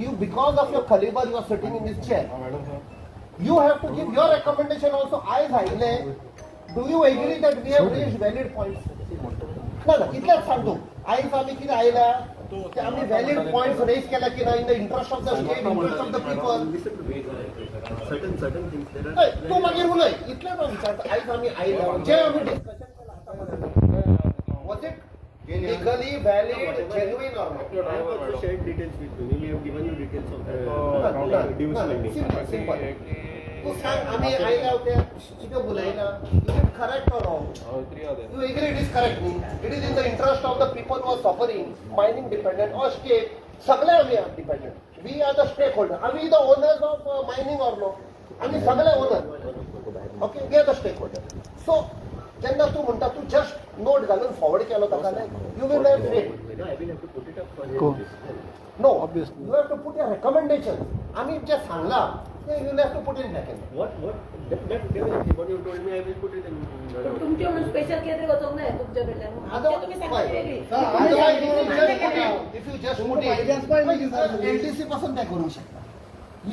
you because of your calibre you are sitting in this chair you have to give your recommendation also आयज आयले do you agree that we have raised valid points ना इतलेंच सांगतो आयज आमी कितें आयल्या ते आमी व्हॅलिड पॉइंट्स रेज केल्या की ना in the interest of the state interest of the people certain things there are. तू मागीर उलय इतलें हांव विचारता आयज आमी आयल्या जे आमी discussion was it legally valid genuine or not I have also shared details with you. We have given you details of the dues pending. Simple तू सांग आमी आयल्या होते कितें उलयला is it correct or wrong you agree it is correct न्ही it is in the interest of the people who are suffering mining dependent or state सगळे आमी are dependent we are the stakeholder आमी the owners of mining or no आमी सगळे owner okay we are the stakeholder so जेन्ना तू म्हणटा तू जस्ट नोट घालून फॉरवर्ड केलो ताका you will have rate No, I will have to put it up for his no you have to put your recommendation आमी जे सांगला ते you have to put in black and What definitely what you told me I will put it in. तुमचे म्हणून स्पेशल केंद्र वचोंक जाय तुमच्या कडल्यान आमचे तुम्ही सांगता वेगळी if you just put it LTC पासून ते करू शकता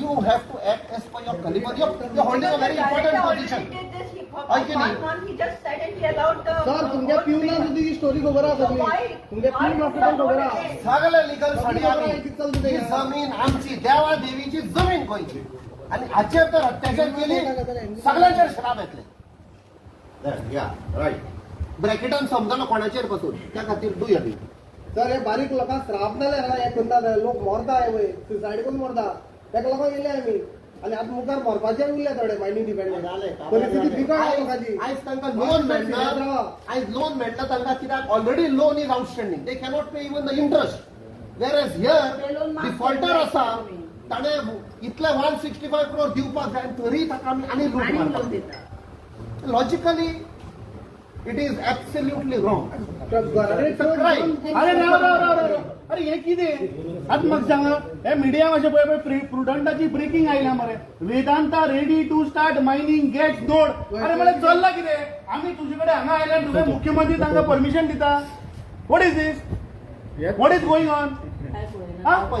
you have to act as per your caliber you're holding a very important position He just said and he allowed the sir तुमच्या पिऊना सुद्धा ही स्टोरी खबर आहा सगळी तुमच्या पिऊन हॉस्पिटल खबर आहा सगळे लिगल साठी आम्ही ही जमीन आमची देवा देवीची जमीन गोंयची आणि हाचेर तर अत्याचार केली सगळ्यांचेर श्राप येतले Yeah, right. ब्रॅकेटान समजना कोणाचेर पासून त्या खातीर डू यू सर हे बारीक लोकांक श्राप जाले ना हे करता लोक मरता हे वय सुसायड करून मरता ताका लागून येयले आमी आनी आतां मुखार मरपाचे उरले थोडे मायनींग डिपेंडमेंट परिस्थिती बिकट आहा लोकांची आयज तांकां लोन मेळना आयज लोन मेळटा तांकां कित्याक already loan is outstanding they cannot pay even the interest where as here defaulter आसा ताणे इतले 165 crore दिवपाक जाय तरी ताका आमी आनी लूट मारता logically it is absolutely wrong अरे राव अरे हे कितें आतां म्हाका सांगा हे मिडिया मातशें पळय प्रुडंटाची ब्रेकिंग आयल्या मरे Vedanta ready to start mining gets nod अरे म्हळ्यार चल्लां कितें आमी तुजे कडेन हांगा आयल्या तुगे मुख्यमंत्री तांकां परमिशन दिता what is this what is going on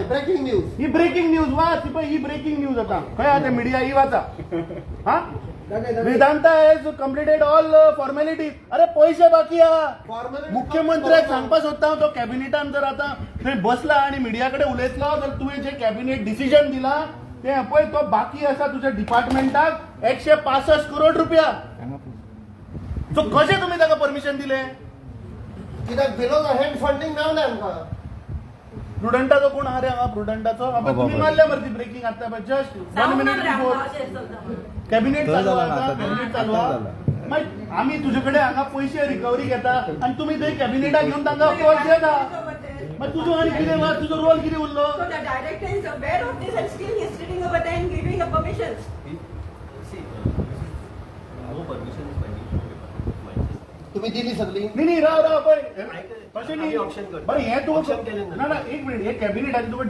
breaking news ही ब्रेकिंग न्यूज वाच पळय ही ब्रेकिंग न्यूज आता खंय आहा ते मिडिया ही वाचा हा Vedanta has completed all formalities अरे पैसे बाकी आहा मुख्यमंत्र्याक सांगपा सोदता हांव तो कॅबिनेटान जर आता थंय बसला आणि मिडिया कडेन उलयतलो जाल्यार तुवें जे कॅबिनेट डिसिजन दिला ते पळय तो बाकी आसा तुज्या डिपार्टमेंटाक 165 crore रुपया सो कशें तुमी ताका परमिशन दिलें कित्याक बिलो द हेड फंडिंग मेळलें आमकां प्रुडंटाचो कोण आहा रे हांगा प्रुडंटाचो तुम्ही मारल्या मरे ती ब्रेकिंग आता जस्ट 1 मिनिट बिफोर कॅबिनेट चालू आता कॅबिनेट चालू मागीर आमी तुजे कडेन हांगा पयशे रिकवरी घेता आनी तुमी थंय कॅबिनेटाक घेवन तांकां पैसे येता मागीर तुजो आनी कितें वा तुजो रोल कितें उरलो So the director is aware of this and still he is sitting over there and giving the permissions. No permission is pending. तुम्ही दिली सगळी नाही राव पळय तशें आम्ही न्ही auction करतो. बरें हें तूं Auction केलें ना. ना एक मिनिट हे कॅबिनेटाचें तुका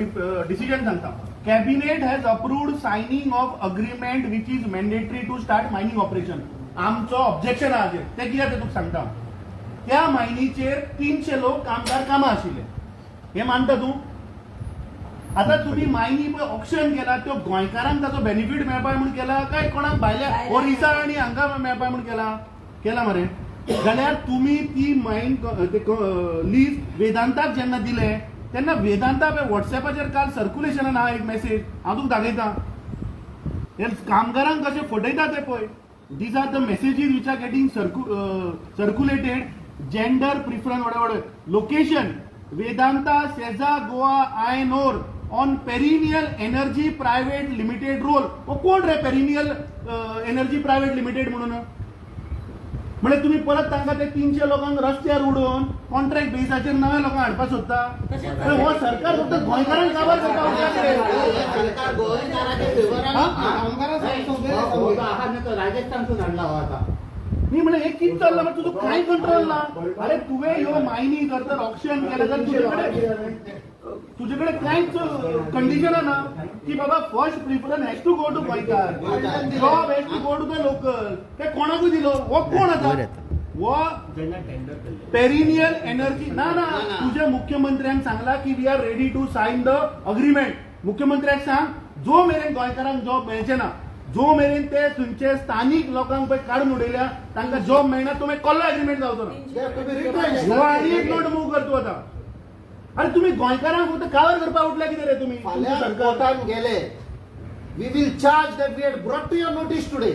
डिसिजन सांगता cabinet has approved signing of agreement which is mandatory to start mining operation आमचो ऑब्जेक्शन आहा ते कित्याक ते तुका सांगता त्या मायनीचेर 300 लोक कामगार कामां आशिल्ले हे मानता तूं आता तुम्ही मायनी पळय ऑप्शन केला तो गोंयकारांक ताचो बेनिफीट मेळपाक म्हूण केला काय कोणाक भायल्या ओरिसा आनी हांगा मेळपाक म्हूण केला मरे जाल्यार तुम्ही ती मायन लीज वेदांताक जेन्ना दिले तेन्ना वेदांता व्हॉट्सएपाचेर काल सर्क्युलेशनान आहा एक मेसेज हांव तुका दाखयता हे कामगारांक कशें फटयता ते पळय these are the messages which are getting circulated gender preference what location Vedanta Sesa Goa iron ore on perennial energy private limited role कोण रे पेरिनियल एनर्जी प्रायव्हेट लिमिटेड म्हणून म्हणजे तुम्ही परत तांकां ते 300 लोकांक रस्त्यार उडोवन कॉन्ट्रॅक्ट बेसाचेर नव्या लोकांक हाडपाक सोदता हो सरकार फक्त गोंयकारांक काबार राजस्थानसून हाडला हो आता मी म्हणे हे किती चाललं मग तुझं काय कंट्रोल ना अरे तुवे ह्यो मायनी करता ऑप्शन केलं तर तुझ्याकडे कांयच कंडिशन ना की बाबा first preference has to go to गोंयकार job has to go to the local ते कोणाकूय दिलो हो कोण आता वो पेरिनियल एनर्जी ना तुझ्या मुख्यमंत्र्यांक सांगला की we are ready to sign the agreement मुख्यमंत्र्याक सांग जो मेरेन गोंयकारांक जॉब मेळचे ना जो मेरेन ते तुमचे स्थानिक लोकांक पळय काडून उडयल्या तांकां जॉब मेळना तो मागीर कसलो एग्रीमेंट जावचो ना हो आनी एक नोट मूव करतो आता अरे तुम्ही गोंयकारांक फक्त कावर करपाक उठल्या कितें रे तुम्ही फाल्यां कोर्टान गेले we will charge that we had brought to your notice today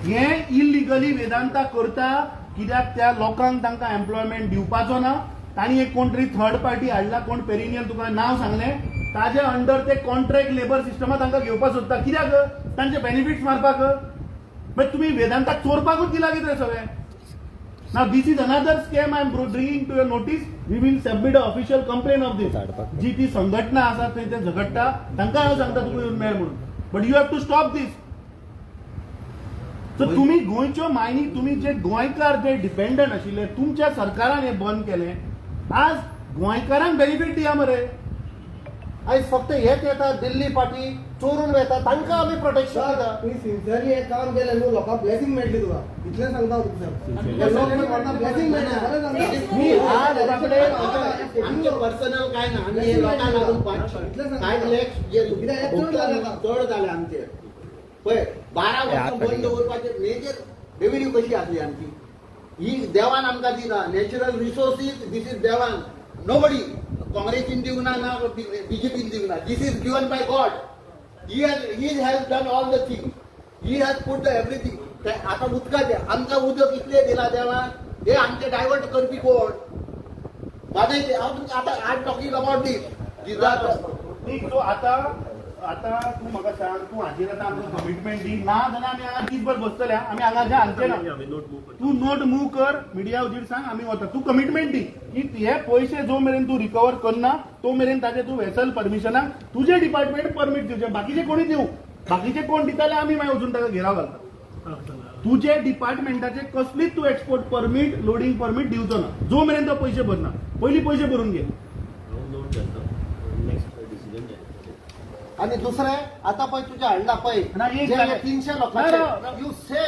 हे इलिगली वेदांता करता कित्याक त्या लोकांक तांकां एम्प्लॉयमेंट दिवपाचो ना तांणी एक कोण तरी थर्ड पार्टी हाडला कोण पेरिनियल तुका नांव सांगलें ताजे अंडर ते कॉन्ट्रॅक्ट लेबर सिस्टमा तांकां घेवपाक सोदता कित्याक तांचे बेनिफिट्स मारपाक मागीर तुमी वेदांताक चोरपाकूच दिला कितें सगळें Now this is another scam I am bringing to your notice. We will submit an official complaint of this. जी ती संघटना आसा थंय ते झगडटा तांकां हांव सांगता तुका येवन मेळ म्हणून but you have to stop this so तुम्ही गोंयच्यो मायनी तुम्ही जे गोंयकार जे डिपेंडंट आशिल्ले तुमच्या सरकारान हे बंद केले आज गोंयकारांक बेनिफीट दिया मरे आयज फक्त हेच येता दिल्ली पार्टी चोरून वयता तांकां आमी प्रोटेक्शन दिता तुम्ही सिन्सियरली एक काम केलें न्हू लोकांक ब्लेसिंग मेळटली तुका इतलें सांगता तुका ब्लेसिंग मेळटा मी आज आपले आमचे पर्सनल काय ना आम्ही हे लोकांना लागून 5 लाख जे चड जाले आमचे पळय 12 वर्सां बंद दवरपाचे मेजर रेव्हेन्यू कशी आसली आमची ही देवान आमकां दिला नॅचरल रिसोर्सीस दीस इज देवान नोबडी काँग्रेसीन दिवंक ना बीजेपीन दिवंक ना this is given by God he has done all the things he has put the everything आता उदकाचे आमकां उदक इतलें दिला देवान हे आमचे डायव्हर्ट करपी कोण माझे आता आय टॉकिंग अबाउट दीस न्ही, सो आता तू म्हाका सांग, तू हाजेर आतां आमकां कमिटमेंट दी ना जाल्यार आमी हांगा दीसभर बसतले, आमी हांगा जे हालचे ना. आम्ही नोट मूव करतो. तू नोट मूव कर, मिडिया उजेड सांग, आमी वता. तू कमिटमेंट दी की हे पयशे जो मेरेन तू रिकवर करना तो मेरेन ताजे तू वेसल परमिशनाक तुजे डिपार्टमेंट परमीट दिवचे, बाकीचे कोणी दिवं, बाकीचे कोण दिताले आमी मागीर वचून ताका घेराव घालता. तुजे डिपार्टमेंटाचे कसलीच तू एक्सपोर्ट परमीट लोडिंग परमीट दिवचो ना जो मेरेन तो पयशे भरना. पयलीं पयशे भरून घे. हांव नोट घालता. नेक्स्ट डिसिजन घे. आणि दुसरें आता पळय तुझ्या हाडला पळय ना, एक जे जालें. 300 ना, लोकांचे you say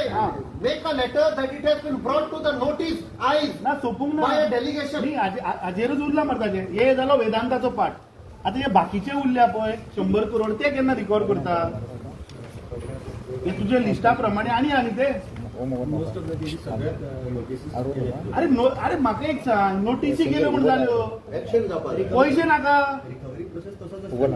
make a letter that it has been brought to the notice आयज ना सोपूंक ना बाय डेलिगेशन. न्ही, हाजेरूच उरला मरे ताजे. हे जालो वेदांताचो पाठ. आता हे बाकीचे उरल्या पळय 100 करोड ते केन्ना रिकवर करता? हे तुझ्या लिस्टा प्रमाणे आणि ते मोस्ट ऑफ द केसीस सगळ्यात नोटीसीस अरे म्हाका एक सांग, नोटीसी गेल्यो म्हण जाल्यो, ऍक्शन जावपा पैसे नाका. रिकवरी प्रोसेस तसोच आसता.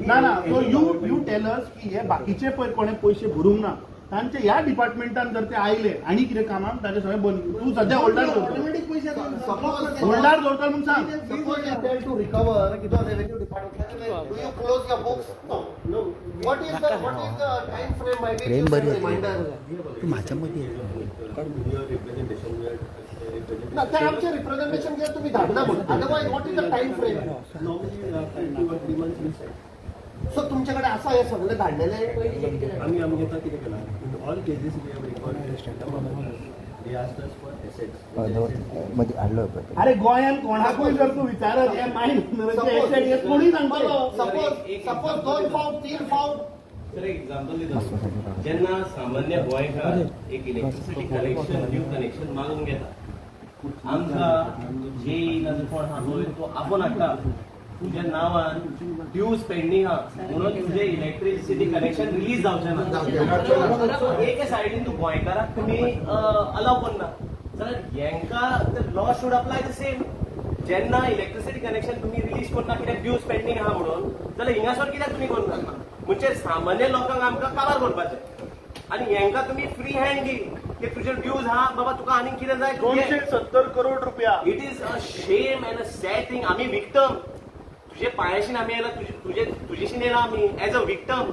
ना ना, सो यू टेल अस की हे बाकीचे पळय कोणे पयशे भरूंक ना तांचे ह्या डिपार्टमेंटान जर ते आयले आणि कितें कामाक ताचे सगळें बंद. तू सध्या होल्डार दवरता, होल्डार दवरता म्हूण सांग. Suppose you tell to recover the revenue department, do you close your books? No. What is the time frame by which you send reminder? माझ्या मध्ये रिप्रेझेंटेशन ना, ते आमचे रिप्रेझेंटेशन घ्या तुम्ही धाडना म्हणून. Otherwise what is the time frame? Normally 2 or 3 months so तुमच्याकडे असं हे सगळे धाडलेले आम्ही आता कितें केलां, in all cases we have recorded they asked us for assets. मध्ये आणलं अरे गोंयान कोणाकूय जर तू विचारत हे मायंड कोणी सांगतलो. सपोज 2 फावट 3 फावट सर एक एक्झाम्पल दिता, जेन्ना सामान्य गोंयकार एक इलेक्ट्रिसिटी कनेक्शन न्यू कनेक्शन मागून घेता, आमकां जे येयला कोण आहा पळय तो आपोवन हाडटा तुज्या नांवान ड्यूज पेंडींग आहा म्हणून तुजें इलेक्ट्रिसिटी कनेक्शन रिलीज जावचें ना. सो एके सायडीन तूं गोंयकाराक तुमी अलाव करना जाल्यार हेंकां law should apply the same. जेन्ना इलेक्ट्रिसिटी कनेक्शन तुमी रिलीज करना कित्याक ड्यूज पेंडींग आहा म्हणून, जाल्यार हिंगासर कित्याक तुमी करना? म्हणजे सामान्य लोकांक आमकां काबार करपाचें आणि हेंकां तुमी फ्री हँड दी की तुजे ड्यूज आहा बाबा, तुका आनीक कितें जाय 270 करोड रुपया. It is a shame and a sad thing. आम्ही विक्टम, तुझे पायाशी आम्ही येयला, तुझेशी येयला आम्ही एज अ विक्टम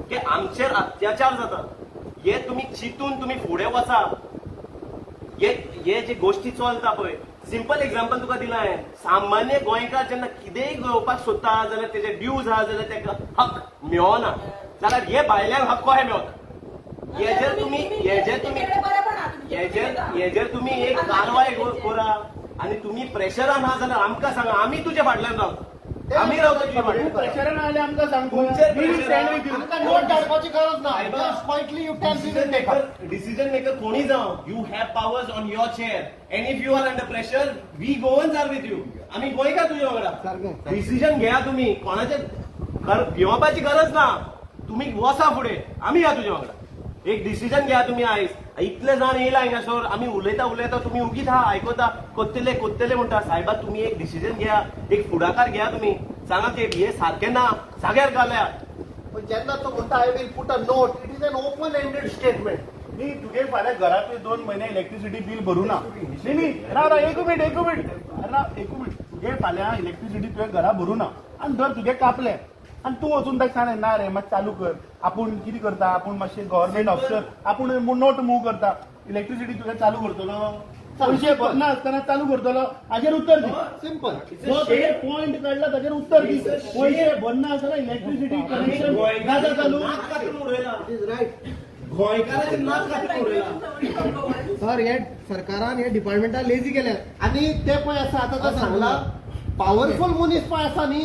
की आमचेर अत्याचार जाता. हे तुम्ही चिंतून तुम्ही फुडें वचा. हे जे गोष्टी चलता पळय, सिंपल एक्झाम्पल तुका दिला हांवें. सामान्य गोंयकार जेन्ना कितेंय घेवपाक सोदता जाल्यार तेजे ड्यूज आहा जाल्यार तेका हक मेळना, जाल्यार हे भायल्यांक हक्क कहे मेळटा? हेजेर तुम्ही एक कारवाय करा आणि तुम्ही प्रेशरान आहा जाल्यार आमकां सांगा, आमी तुजे फाटल्यान रावता. आमी रावता तुजे फाटल्यान. प्रेशरान आले आमकां सांग. नोट धाडपाची गरज ना. Just quietly you tell decision maker. Decision maker कोणी जावं, you have powers on your chair and if you are under pressure we Goans are with you. आम्ही गोंयकार तुझ्या वांगडा. डिसिजन घ्या तुम्ही, कोणाचे घेवपाची गरज ना. तुम्ही वचा फुडें, आमी या तुझ्या वांगडा. एक डिसिजन घ्या तुम्ही आयज. इतले जाण येयला हिंगासर, आमी उलयता तुम्ही उगीच आहा आयकता कोत्तेले म्हणटा. सायबा तुम्ही एक डिसिजन घ्या, एक फुडाकार घ्या. तुम्ही सांगा की हे सारखें ना, जाग्यार घाल्या. पण जेन्ना तो म्हणटा I will put a note, it is an open ended statement. न्ही, तुगे फाल्यां घरातले 2 महिने इलेक्ट्रिसिटी बिल भरूं ना. न्ही राव एक मिनिट. तुगे फाल्यां इलेक्ट्रिसिटी तुवें घरा भरूं ना आनी जर तुगे कापले आणि तू वचून ताका सांगलें ना रे मातशें चालू कर, आपूण कितें करता, आपूण मातशें गव्हर्नमेंट ऑफिसर, आपूण नोट मूव करता, इलेक्ट्रिसिटी तुवें चालू करतलो, पैसे भरना आसतना चालू करतलो, हाजेर उत्तर दी. सिंपल. जो तुवें पॉयंट काडला ताजेर उत्तर दी. पैसे भरना आसतना इलेक्ट्रिसिटी कनेक्शन जाता चालू. गोंयकाराचे नाक कापून उडयला. सर हे सरकारान हे डिपार्टमेंटान लेजी केल्या. आणि ते पळय आसा आतां तो सांगला पॉवरफुल मनीस पळय आसा न्ही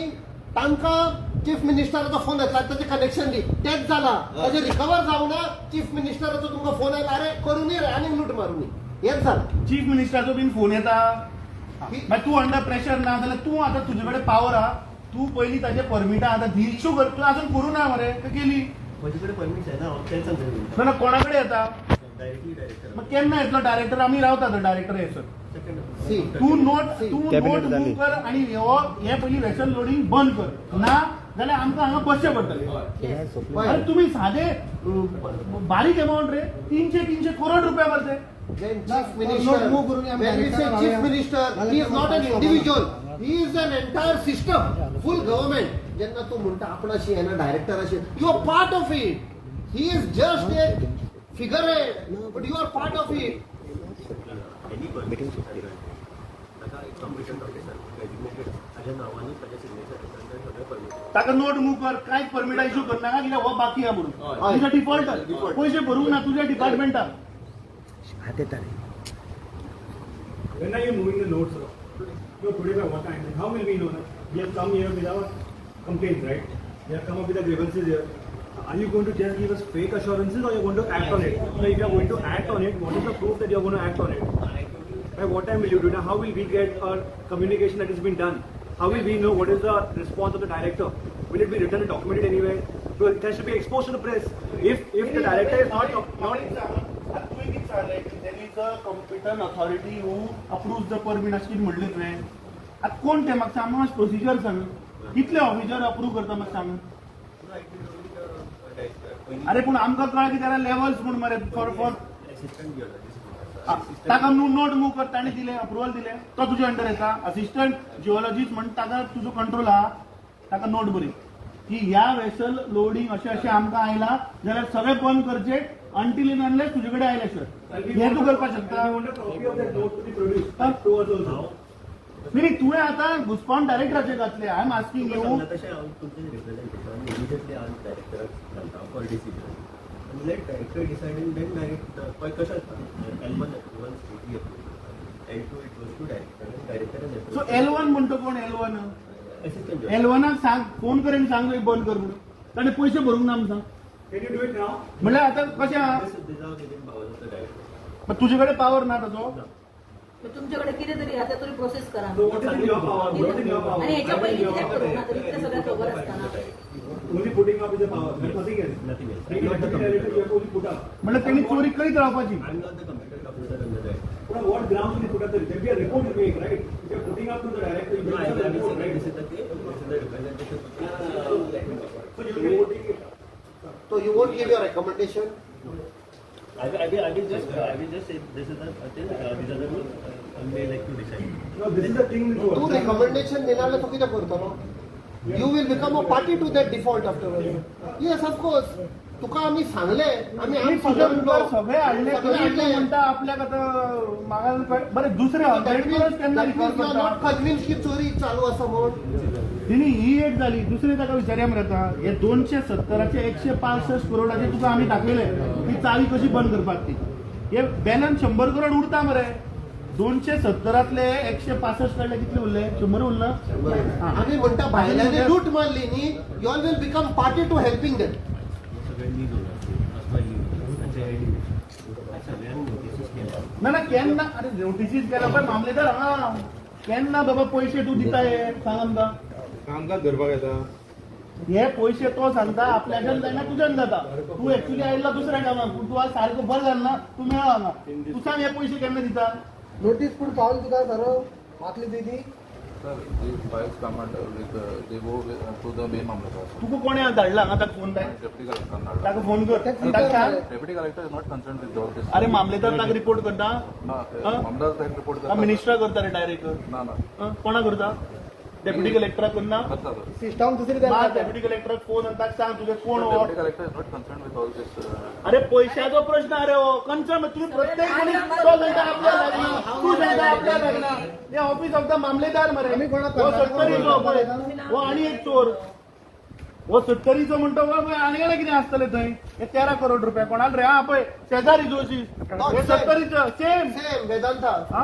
तांकां चीफ मिनिस्टराचो फोन येतला, ताचें कनेक्शन दी. तेच जाला, ताजें रिकवर जावना. चीफ मिनिस्टराचो तुमकां फोन येयला, अरे करून रे आनी लूट मारून हेच जालें. चीफ मिनिस्टराचो बीन फोन येता. मागीर तूं अंडर प्रेशर ना जाल्यार तूं आतां तुजे कडेन पावर आहा, तूं पयलीं ताजें परमिटा आतां धी. इश्यू कर. तूं आजून करूं ना मरे, काय केली? म्हजे कडेन परमिट जायना, हांव कॅन्सल जाय. ना कोणा कडेन येता? Directly director. मग केन्ना येतलो डायरेक्टर? आमी रावता तर डायरेक्टर येसर. तू नोट मूव कर आणि हे पयलीं वेसल लोडिंग बंद कर. ना जाल्यार आमकां हांगा बसचें पडटलें. अरे तुम्ही सादे बारीक अमाउंट रे, 300 करोड रुपया भरते. When chief minister, when we say chief minister, he is not an individual. He is an entire system, full government. जेन्ना तू म्हणटा आपणाशी येना डायरेक्टर अशी, you are part of it. He is just a figurehead, but you are part of it. Any permission ताका एक कॉम्पिटंट ऑफिसर डेजिग्नेटेड ताच्या नावांनी ताच्या सिग्नेचर सगळे परमिशन ताका नोट मूव कर, कांयच परमिटा इश्यू करनाका कित्याक हो बाकी आहा म्हणून. तुझा डिफॉल्ट पैसे भरूंक ना तुझ्या डिपार्टमेंटाक. When are you moving the notes? You're today by what time? And how will we know that? You have come here without complaints, right? You have come up with the grievances here. Are you going to just give us fake assurances or you're going to act on it? So if you're going to act on it, what is the proof that you're going to act on it? By what time will you do it? How will we get our communication that has been done? How will we know what is the response of the director? Will it be written and documented anywhere? So it has to be exposed to the press. If the director is not there is a competent authority who approves the permit अशी म्हणले तुवें. आता कोण ते म्हाका सांग, मातशें प्रोसिजर सांग. कितले ऑफिसर अप्रूव करता म्हाका सांग. अरे पूण आमकां कळ्ळें की त्याला लेवल्स म्हूण मरे फॉर असिस्टंट जिओलॉजिस्ट ताका न्हू नोट मूव कर, ताणें दिले अप्रुवल दिले, तो तुज्या अंडर येता. असिस्टंट जिओलॉजिस्ट म्हण ताका तुजो कंट्रोल आहा, ताका नोट बरी की ह्या वेसल लोडिंग अशें अशें आमकां आयला जाल्यार सगळे बंद करचे अंटील इन अनलेस तुजे कडेन आयले सर. हे तूं करपाक शकता. copy of that note to be produced to us also. नाही तुवें आतां घुसपावन डायरेक्टराचेर घातले. I am asking you. तशें हांव तुमचें रिप्रेझेंटेशन इमिडियटली हांव डायरेक्टराक घालता फॉर डिसिजन आनी let director decide and then direct पळय कशें आसता L1 approval strictly approved, L2 it was to director डायरेक्टरान सो L1 म्हणतो कोण L1? असिस्टंट L1 सांग, फोन करून सांग बंद कर म्हणून. ताणें पयशे भरूंक ना म्हणून सांग. Can you do it now? म्हणल्यार आतां कशें आहा, पावर ऑफ द डायरेक्टर. पण तुजे कडेन पावर ना ताचो. तुमच्याकडे किती तरी आता तरी प्रोसेस करा. So what is in your power? What is in your power? आणि ह्याच्या What is पहिले in your कित्याक power? करूंक ना तरी इतल्या सगळ्या खबर असताना. Only putting up is the power. There's nothing else. Nothing else. Like I'm not the director, you have to only put up. म्हणल्यार तेणी चोरी करीत रावपाची. I'm not the competent officer under that. But on what grounds will you put up the? There will be a report to make, right? If you're putting up to the director, you No, will have a report, right? this is the case. This is the representation. So you'll be voting it. So you won't give your recommendation? I will just say this is the thing. These are the rules. I may like to decide. No, this is the thing. Tu recommendation देणार तू किती करतलो? You will become a party to that default afterwards. Yes, of course. तुका आम्ही सांगले, आम्ही आणि तुझ्या मुखार सगळे हाडले तरी तूं म्हणटा आपल्याक आतां म्हाका बरें दुसरे हॉटेलच केन्ना रिकॉर्ड करता. नॉट कन्विन्स की चोरी चालू आसा म्हणून. तिणी ही एक जाली. दुसरे ताका विचारया मरे आता हे 270चे 165 करोडाचे तुका आमी दाखयले ती चावी कशी बंद करपाक ती. हे बॅलन्स 100 करोड उरता मरे. 270तले 165 काडले कितले उरले? 100 उरला. आम्ही म्हणता भायल्याने लूट मारली न्ही, you all will become party to helping them. सगळ्यांनी सगळ्यांनी नोटीस केल्या. ना ना केन्ना अरे नोटीसीस केला पण मामलेदार हांगा केन्ना बाबा पैसे तूं दिता हे सांग आमकां. कामकाज करपाक येता. हे पैसे तो सांगता आपल्याच्यान जायना तुज्यान जाता. तू एक्चुअली आयला दुसऱ्या कामाक पूण तू आज सारको बरो जालना तू मेळ्ळा हांगा. तू सांग हे पैसे केन्ना दिता. नोटीस पूण पावली तुका सर मातली दिली. Sir, these files come under they go to the main mamlekar. तुका कोणे धाडला हांगा ताका फोन काय Deputy Collector Karnataka. ताका फोन कर ताका सांग. Deputy Collector is not concerned with all this. अरे मामलेदार ताका रिपोर्ट करता. ना हाँ? मामला साहेब रिपोर्ट का करता. मिनिस्टर करता रे डायरेक्ट. ना ना कोणा करता? डेप्युटी कलेक्टराक करना. करता सर. सिस्टम दुसरी डेप्युटी कलेक्टराक फोन आणि ताका सांग तुगे कोण हो. Deputy Collector is not concerned with all this. अरे पैशाचो प्रश्न अरे हो कन्सर्न तुम्ही प्रत्येक कोणी तो म्हणता आपल्या लागना तू म्हणता आपल्या लागना. हे ऑफिस ऑफ द मामलेदार मरे. हो सत्तरीचो पळय. हो आणि एक चोर. हो सत्तरीचो म्हणतो आनी कितें आसतलें थंय. हे 13 करोड रुपया कोणाल रे. हा पळय शेजारी जोशी हे सत्तरीचो सेम. सेम वेदांता. हा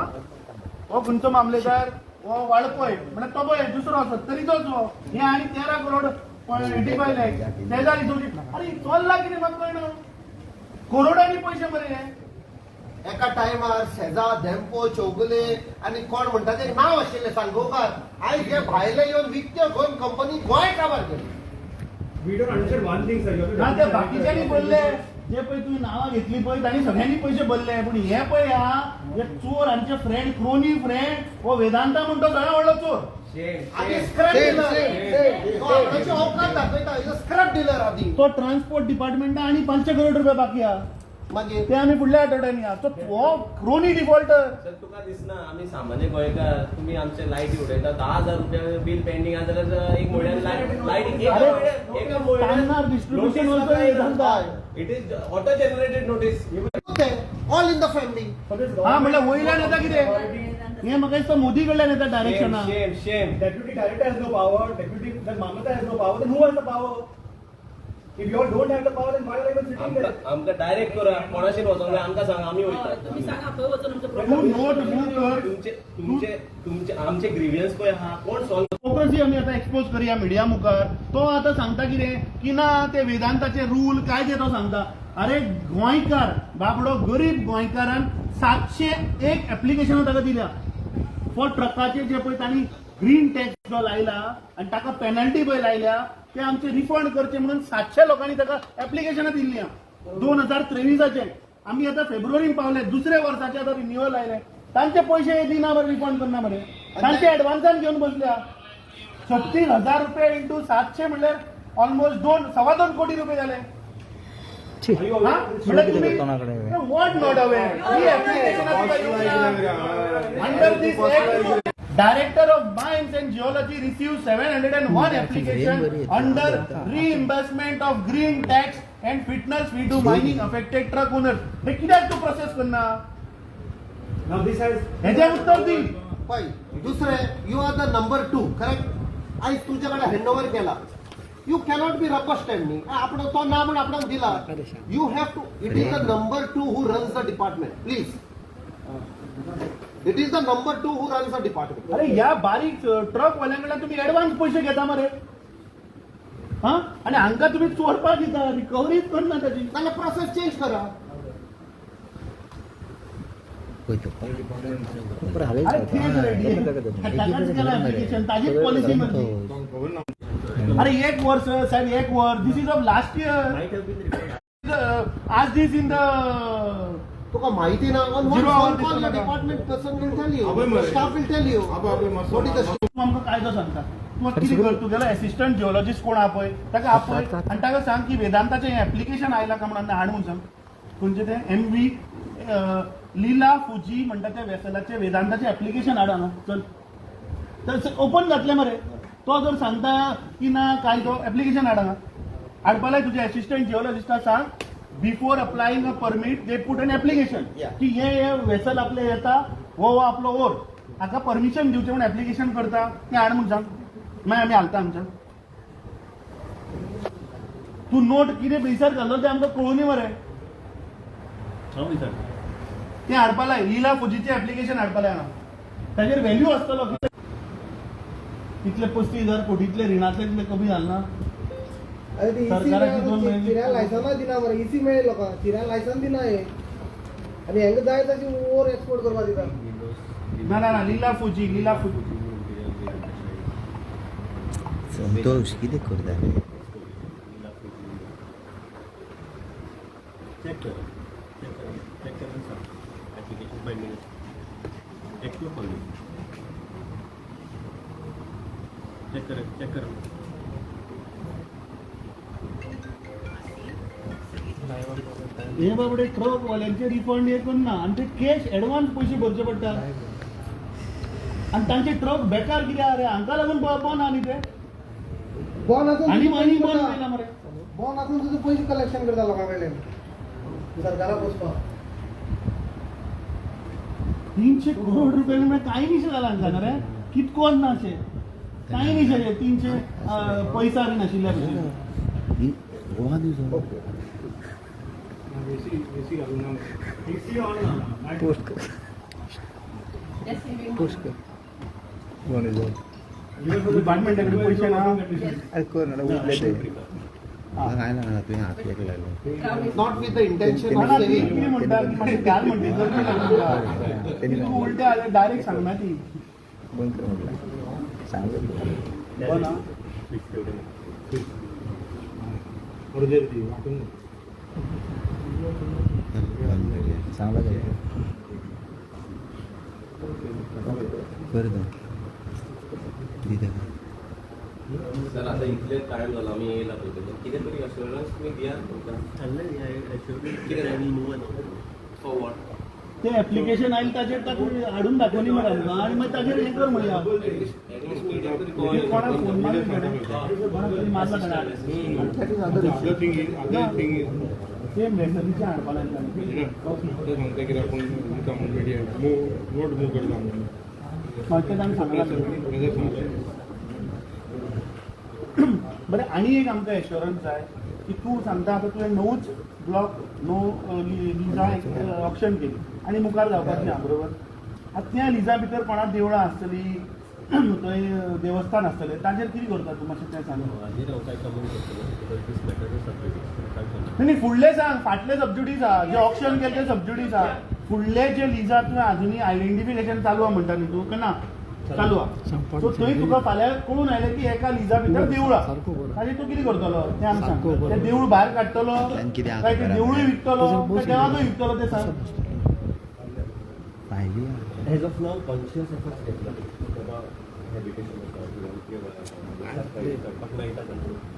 हो खंयचो मामलेदार हो वाळपय म्हणजे तो पळय दुसरो 70चोच हो. हे आनी 13 करोड 85 लाख शेजारी जोशी. अरे चोरला कितें म्हाका कळना. करोडांनी पैसे मरे हे. एका टायमार शेजाद धेंपो चौगुले आणि कोण म्हणटा ते नाव आशिल्ले सांगोकार आयज हे भायले येवन विकत्यो घेवन कंपनी गोंय काबार केली. We don't understand one thing, sir. You have to ना ते understand बाकीच्यांनी बोलले जे पळय तुवें नांवां घेतली पळय तांणी सगळ्यांनी पयशे भरले पण हे पळय हा हे चोर आमचे फ्रेंड क्रोनी फ्रेंड हो वेदांता म्हणतो सगळ्यात व्हडलो चोर. आधी स्क्रॅप डीलर अवकाश दाखयता स्क्रॅप डीलर आधी. तो ट्रान्सपोर्ट डिपार्टमेंटा आणि 500 करोड रुपया बाकी हा. मागीर ते आम्ही पुढल्या आठवड्यानी या तो क्रोनी डिफॉल्टर. सर तुका दिसना आम्ही सामान्य गोंयकार तुम्ही आमचे लायटी उडयता 10,000 रुपया बिल पेंडिंग आहा जाल्यार एक म्हयन्यान लायट एका तांदळार distribution also हे धंदा. It is auto generated notice. All in the family. हा म्हणल्यार वयल्यान येता कितें हे म्हाका दिसता मोदी कडल्यान येता डायरेक्शना. शेम Deputy director has no power. Deputy the Mamata has no power. Then who has the power? If you all don't have the power, then why are you even sitting there? आमकां डायरेक्ट करा कोणाशीर वचोंक जाय आमकां सांगा आमी वयता. तुम्ही सांगा खंय वचून आमचो तू प्रॉब्लेम नोट बूक कर. तुमचे आमचे ग्रीवियन्स पळय आहा कोण सॉल्व. हिपोक्रेसी आमी आतां एक्सपोज करूया मिडिया मुखार. तो आतां सांगता कितें की ना ते वेदांताचे रूल काय ते तो सांगता. अरे गोंयकार बाबडो गरीब गोंयकारान 701 एप्लिकेशनां ताका दिल्या फॉर ट्रकाचे जे पळय तांणी ग्रीन टॅक्स जो लायला आनी ताका पेनल्टी पळय लायल्या ते आमचे रिफंड करचे म्हणून 700 लोकांनी ताका एप्लिकेशनां दिल्लीं 2023चे. आमी आतां फेब्रुवारीन पावले दुसऱ्या वर्साचे आतां रिन्युअल आयले तांचे पयशे दिना मरे रिफंड करना मरे तांचे एडवान्सान घेवन बसल्या. 36,000 रुपया इंटू 700 म्हणल्यार ऑलमोस्ट 2.25 कोटी रुपये जाले. What not aware? The application under this act, Director of Mines and Geology received 701 applications under reimbursement of green tax and fitness fee to mining affected truck owners. हे कित्याक तू प्रोसेस करना? Now this has. हेजे उत्तर दी. पळय दुसरे you are the number 2 correct. आयज तुमच्याकडे हँडओव्हर केला. You cannot be rubber standing. आपण तो ना म्हणून आपणाक दिला. You have to. It is the number 2 who runs the department please. It is the number 2 who runs the department. अरे या बारीक ट्रक वाल्यांकडल्यान तुम्ही ऍडव्हान्स पैसे घेता मरे. हा आणि हांकां तुम्ही चोरपाक दिता रिकवरीच करना ताची. नाल्यार प्रोसेस चेंज करा. अरे तेच रेडी ताकाच केला ऍप्लिकेशन ताजीच पॉलिसी मध्ये. अरे एक वर्ष साहेब एक वर्ष. This is of last year. आज दिस इन द तुका माहिती ना. On one phone call the department person will tell you. Staff will tell you. What is the तू आमकां कायदो सांगता. तू कितें कर तुगेलो असिस्टंट जिओलॉजिस्ट कोण आपय ताका आपय आनी ताका सांग की वेदांताचें एप्लिकेशन आयलां काय म्हणून हाड म्हणून सांग. खंयचें तें MV लीला फुजी म्हणटा त्या वेसलाचे वेदांताचे एप्लिकेशन हाड हांगा चल. तर ओपन जातलें मरे. तो जर सांगता की ना काय तो एप्लिकेशन हाड हांगा हाडपा लाय तुजे असिस्टंट जिओलॉजिस्टाक सांग before applying a permit they put an application की हे वेसल आपले येता हो आपलो ओर हाका परमिशन दिवचें म्हणून एप्लिकेशन करता तें हाड म्हणून सांग. मागीर आमी हालता आमच्या. तू नोट कितें प्रिसर घालो तें आमकां कळूनी मरे. तें हाडपा लाय. लीला फुजीचें एप्लिकेशन हाडपा लाय हांगा. ताजेर व्हॅल्यू आसतलो तितले 35,000 कोटींतले रिणांतले तितले कमी जालना. सरकाराची 2 महिने चिऱ्या लायसन्स दिना मरे. इसी मेळ्ळे लोकांक चिऱ्या लायसन दिना हे आनी हेंका जाय तशी ओवर एक्सपोर्ट करपा दिता. ना लीला फुजी संतोष कितें करता रे. चेक करा application pending active call check करा. हे बाबडे ट्रक वाल्यांचे रिफंड हे करना आणि ते कॅश एडव्हान्स पैसे भरचे पडटा आणि तांचे ट्रक बेकार कित्याक अरे हांकां लागून बंद आनी ते बॉन आसून आनी मानी बंद केला मरे. बॉन आसून तुजे पयशे कलेक्शन करता लोकां कडल्यान सरकाराक पोसपाक. 300 करोड रुपये म्हणजे काही नाही जालां हांकां रे. कितकोच ना अशें काही नाही शे 300 पैसा बी नाशिल्ल्या भशेन. AC घालून ना. AC on ना. पोस्ट कर. डिपार्टमेंटाकडे पैसे ना. अरे कर ना उठले ते काय ना तुवें हातले लागले. नॉट विथ द इंटेन्शन मला ऑफ ती सेविंग. कितें म्हणटा की मागीर घाल म्हणटी जर ती तूं उलटे आले डायरेक्ट सांगना ती. बंद कर म्हटलं सांगत हो ना. सांगला जाय कर दिता सर आता इतले टायम जाला आमी येयला पळय कितें तरी अश्युरन्स तुमी दियात कितें फॉरवर्ड ते ऍप्लिकेशन आयले ताचेर ताका हाडून दाखोवनी मरे आमकां आनी मागीर ताचेर हें कर म्हणया एटलीस्ट मिडिया तरी कोणाक फोन मारून कोणाक तरी मारला ताणें सेम रेसिपीचे हाडपा लायला ते ताणें सांगला बरें आनी एक आमकां एश्युरन्स जाय की तूं सांगता आतां तुवें नवूच ब्लॉक लिजा ऑप्शन केली आनी मुखार जावपाची आहा बरोबर आतां त्या लिजा भितर कोणा देवळां आसतली थंय देवस्थान आसतलें ताचेर कितें करता तूं मातशें तें सांग न्ही फुडलें सांग फाटले सबज्युडीज आहा जे ऑप्शन केले ते सबज्युडीज आहा फुडले जे लिजा तुवें आजुनी आयडेंटिफिकेशन चालू आहा म्हणटा न्ही तूं केन्ना चालू आहा सो थंय तुका फाल्यां कळून आयलें की एका लिजा भितर देवूळ आहा ताजेर तूं कितें करतलो तें आमकां सांग तें देवूळ भायर काडटलो काय तें देवूळूय विकतलो काय देवाकूय विकतलो तें सांग as of now conscious efforts घेतला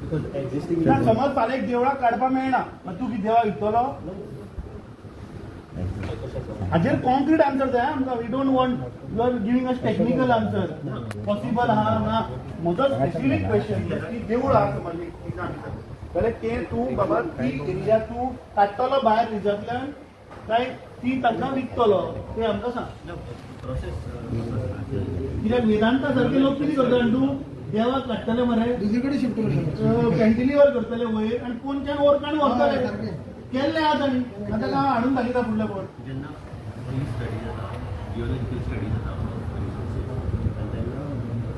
बिकॉज एक्झिस्टिंग समज फाल्यां एक देवळाक काडपाक मेळना मागीर तूं कितें देवा विकतलो हाजेर कॉन्क्रीट आन्सर जाय आमकां we don't want you are giving us technical answer possible आहा ना म्हजो स्पेसिफीक क्वेश्चन की देवूळ आहा समज जाल्यार तें तूं बाबा ती एरिया तूं काडटलो भायर रिजांतल्यान काय ती तांकां विकतलो तें आमकां सांग कित्याक वेदांता सारके लोक कितें करता जाण तूं देवाक काडटले मरे दुसरे कडेन शिफ्ट करतले कॅन्टिलिवर करतले वयर आनी कोणच्यान ओरकान व्हरतले केल्ले आहा तांणी आतां ताका हाडून दाखयता फुडले कोण जेन्ना ही स्टडी जाता जिओलॉजिकल स्टडी जाता आनी तेन्ना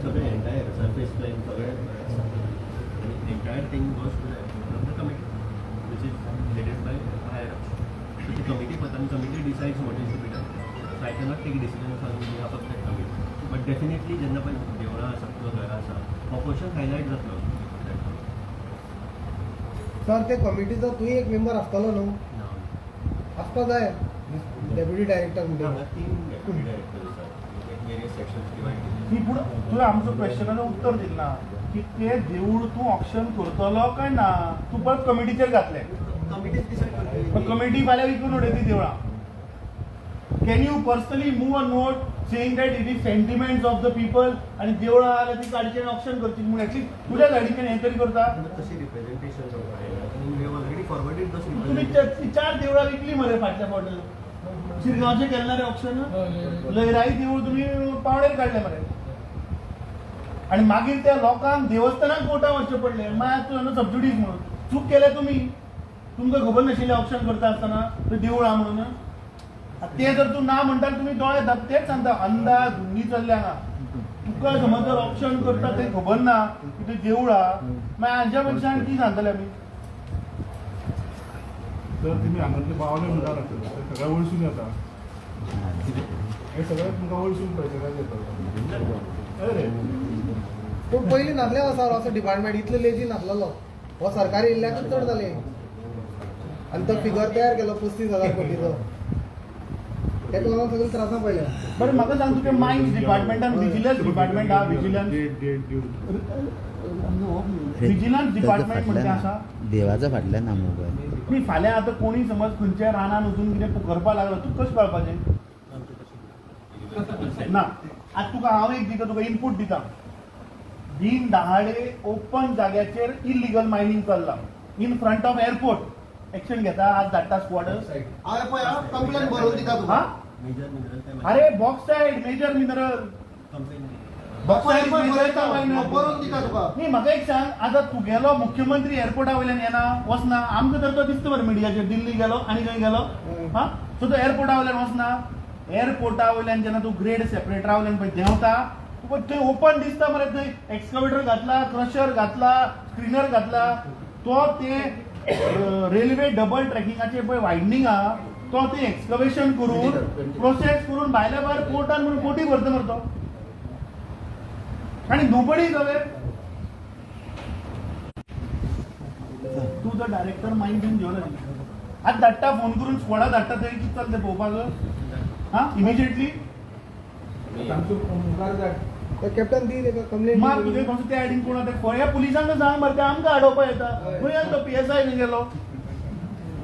सगळें एंटायर सरफेस प्लेन सगळें आनी entire thing goes to the committee which is headed by higher so ती कमिटी पता आनी committee decides what is to be done so I cannot take decision on behalf of that committee but definitely जेन्ना पळय देवळां आसा किंवा घरां आसा प्रोपोर्शन हायलायट जातलो सर ते कमिटीचो तूं एक मेंबर आसतलो न्हू आसपा जाय डेप्युटी डायरेक्टर म्हणजे तीन डायरेक्टर आसात वेरियस सेक्शन्स डिवायड ती पुढे तुवें आमचो क्वेश्चनाचें उत्तर दिलें ना की तें देवूळ तूं ऑप्शन करतलो काय ना तूं परत कमिटीचेर घातलें कमिटीज डिसायड करतली कमिटी फाल्यां विकून उडयतली देवळां can you personally move a note saying that it is sentiments of the people आनी देवळां जाल्यार ती काडचें ऑप्शन करची म्हूण एक्चुअली तुज्या सायडीच्यान हें तरी करता तशी representation we have already forwarded thus तुम्ही ती 4 देवळां विकली मरे फाटल्या फावट शिरगांवचे केलनारे ऑप्शन लयराई देवूळ तुम्ही पावणेर काडले मरे आणि मागीर त्या लोकांक देवस्थानाक कोर्टाक वचचें पडलें मागीर तुवें सबज्युडीज म्हणून चूक केलें तुमी तुमकां खबर नाशिल्लें ऑप्शन करता आसतना तें देवूळ आहा म्हणून ते जर तूं ना म्हणटा तुमी दोळे धाप तेच सांगता अंदाज धुंगी चल्ल्या हांगा तुका समज जर ऑप्शन करता तें खबर ना की तें देवूळ आहा मागीर हाच्या पेक्षा आनी कितें सांगतले आमी तर तुम्ही हांगातले पावले म्हणटा ते सगळ्या वळसून येता हे सगळ्यात तुमकां वळसून पळयता येता पूण पयलीं नासले सर असो डिपार्टमेंट इतले लेजी नासलेलो हो सरकारी इल्ल्याकूच चड जाले आनी तो फिगर तयार केलो 35,000 कोटीचो ते लागून सगळे त्रासां पडल्या बरें म्हाका सांग तुका मायन्स डिपार्टमेंटान विजिलन्स डिपार्टमेंट आहा विजिलन्स डिपार्टमेंट म्हणजे आसा देवाचा फाटल्यान ना मोबायल न्ही फाल्यां आतां कोणी समज खंयच्या रानान वचून कितें करपाक लागलो तूं कशें कळपाचें ना आतां तुका हांव एक दिता तुका इनपूट दिता दिन दहाडे ओपन जाग्याचेर इलिगल मायनिंग चल्लां in front of airport action घेता आज धाडटा स्क्वॉडर्स हांवें पळय कंप्लेन बरोवन दिता तुका हा मेजर मिनरल अरे bauxite major mineral complain bauxite बरोवन दिता तुका न्ही म्हाका एक सांग आतां तुगेलो मुख्यमंत्री एअरपोर्टा वयल्यान येना वचना आमकां तर तो दिसता बरें मिडियाचेर दिल्ली गेलो आनी खंय गेलो हा सो तो एअरपोर्टा वयल्यान वचना एअरपोर्टा वयल्यान जेन्ना तूं ग्रेड सेपरेटरा वयल्यान पळय देंवता तुका थंय ओपन दिसता मरे थंय एक्सकवेटर घातला क्रशर घातला स्क्रीनर घातला तो ते रेल्वे डबल ट्रॅकिंगाचे पळय वायडनींग आहा तो ते एक्सकवेशन करून प्रोसेस करून भायल्या भायर कोर्टान म्हणून कोटी भरता मरे तो आणि नोबडी जावे तू जर डायरेक्टर माइंड घेऊन जिओलॉजी आज धाडटा फोन करून स्क्वॉडा धाडटा तरी कितें चलता पळोवपाक हा इमिजिएटली कॅप्टन दी मार कंप्लेंट तुझे कोण त्या आयडीन कोण ते फळ्या पुलिसांक सांग मरे ते आमकां आडोवपा येता खंय तो PSI न्ही गेलो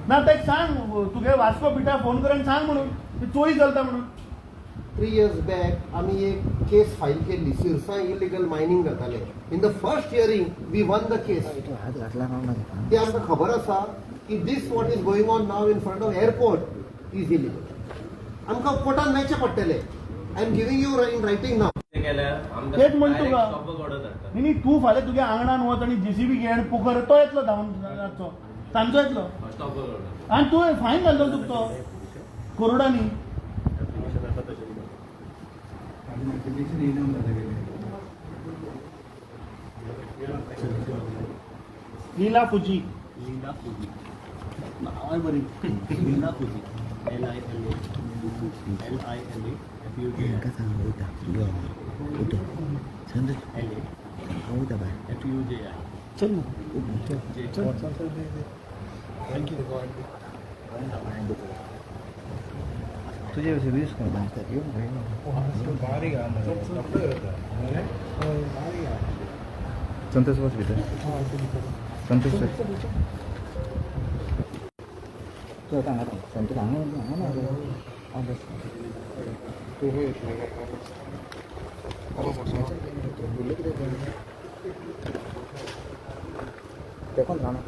ना ताका सांग तुगे वास्को पिठा फोन करून सांग म्हणून ती चोरी चलता म्हणून 3 years back आम्ही एक केस फाईल केली सिरसा इलिगल मायनिंग जाताले in the first hearing we won the case ते आमकां खबर आसा की this what is going on now in front of airport is illegal आमकां कोर्टान मेळचें पडटलें I am giving you in writing now तेच म्हणतो का न्ही तू फाल्यां तुगे आंगणान वच आनी JCB घे आनी पुकर तो येतलो धांवन रातचो सांजचो येतलो आनी तूं फायन घालतलो तुका तो करोडांनी लीला फुजी नाव बरी लीला फुजी तुझे वीस संतोष बस भीतर संतोष संतोष देखो जाना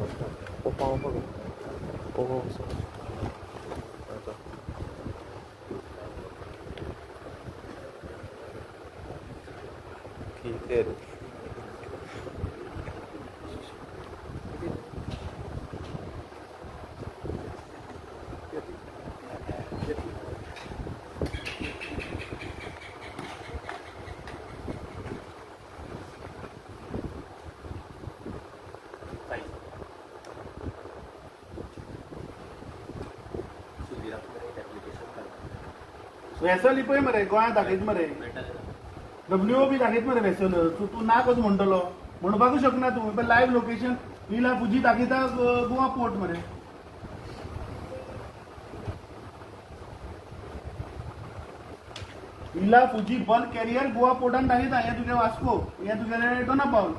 वेसल पळय मरे गोंयांत दाखयत मरे WO बी दाखयत मरे वेसल तूं ना कसो म्हणटलो म्हणपाकूच शकना तूं लायव्ह लोकेशन लीला फुजी दाखयता गोवा पोर्ट मरे लीला फुजी बल्क कॅरियर गोवा पोर्टान दाखयता हें तुगे वास्को हें तुगेलें दोनापावल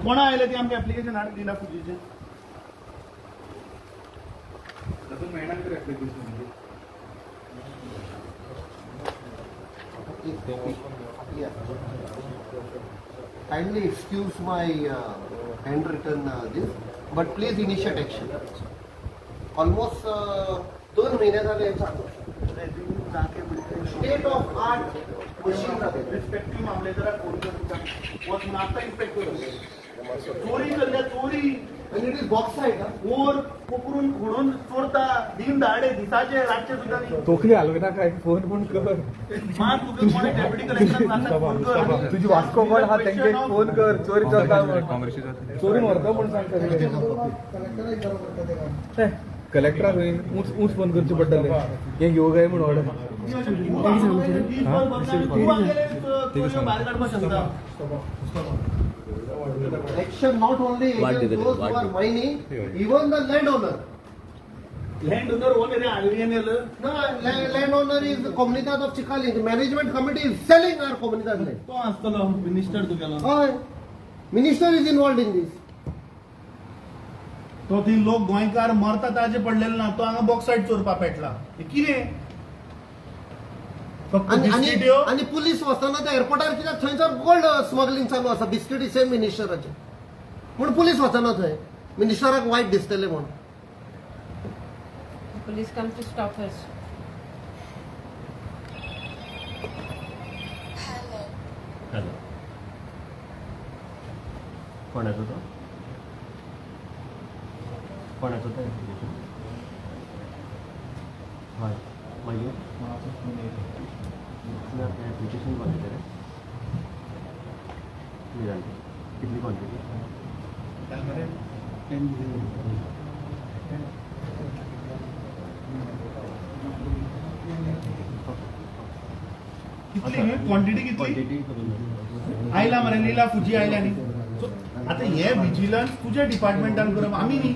कोणा आयलें तें आमचें एप्लिकेशन हाड लीला फुजीचें तातूंत मेळना कितें application Kindly excuse my handwritten this, but please initiate action. Almost 2 महिने झाले state of art machine respective मामलेदाराक फोन करून वच नाका इन्स्पेक्टर चोरी जाल्ल्या चोरी and it is box side. Ore पकडून खोडून चोरता दिन दाडे दिसाचे रातचे सुद्धा नाही तोखली हलवना काय फोन पण कर मा तुका कोणी डेप्युटी कलेक्टर फोन कर तुझी वास्को कोण हा त्यांचे फोन कर चोरी करता चोरी व्हरता पण सांग कलेक्टराक ऊंच फोन करचे पडटले हे घेवं काय म्हणून ऑर्डर भायर काडपाक शकता Action not only against those who are mining, even the landowner. Land owner own रे आयडियन No, landowner is the Comunidad of Chikali. The management committee is selling our Comunidad land. तो आसतलो मिनिस्टर तुगेलो Hi. Minister is involved in this. तो ती लोक गोंयकार मरता ताजे पडलेले ना तो हांगा बॉक्सायड चोरपा पेटला हे कितें फक्त बिस्किट्यो आणि पुलीस वचना त्या एअरपोर्टार कित्याक थंयसर गोल्ड स्मगलिंग चालू आसा बिस्किटी सेम मिनिस्टराचे म्हूण पुलीस वचना थंय मिनिस्टराक वायट दिसतले म्हूण Police come to stop us. Hello कोणाचो तो कोणाचो तो एप्लिकेशन हय मागीर एप्लिकेशन कोणाचें रे निरांत कितली क्वॉन्टिटी कितली क्वॉन्टिटी कितली क्वॉन्टिटी करून आयला मरे लीला फुजी आयल्या न्ही आता हे विजिलन्स तुझ्या डिपार्टमेंटान करप आमी न्ही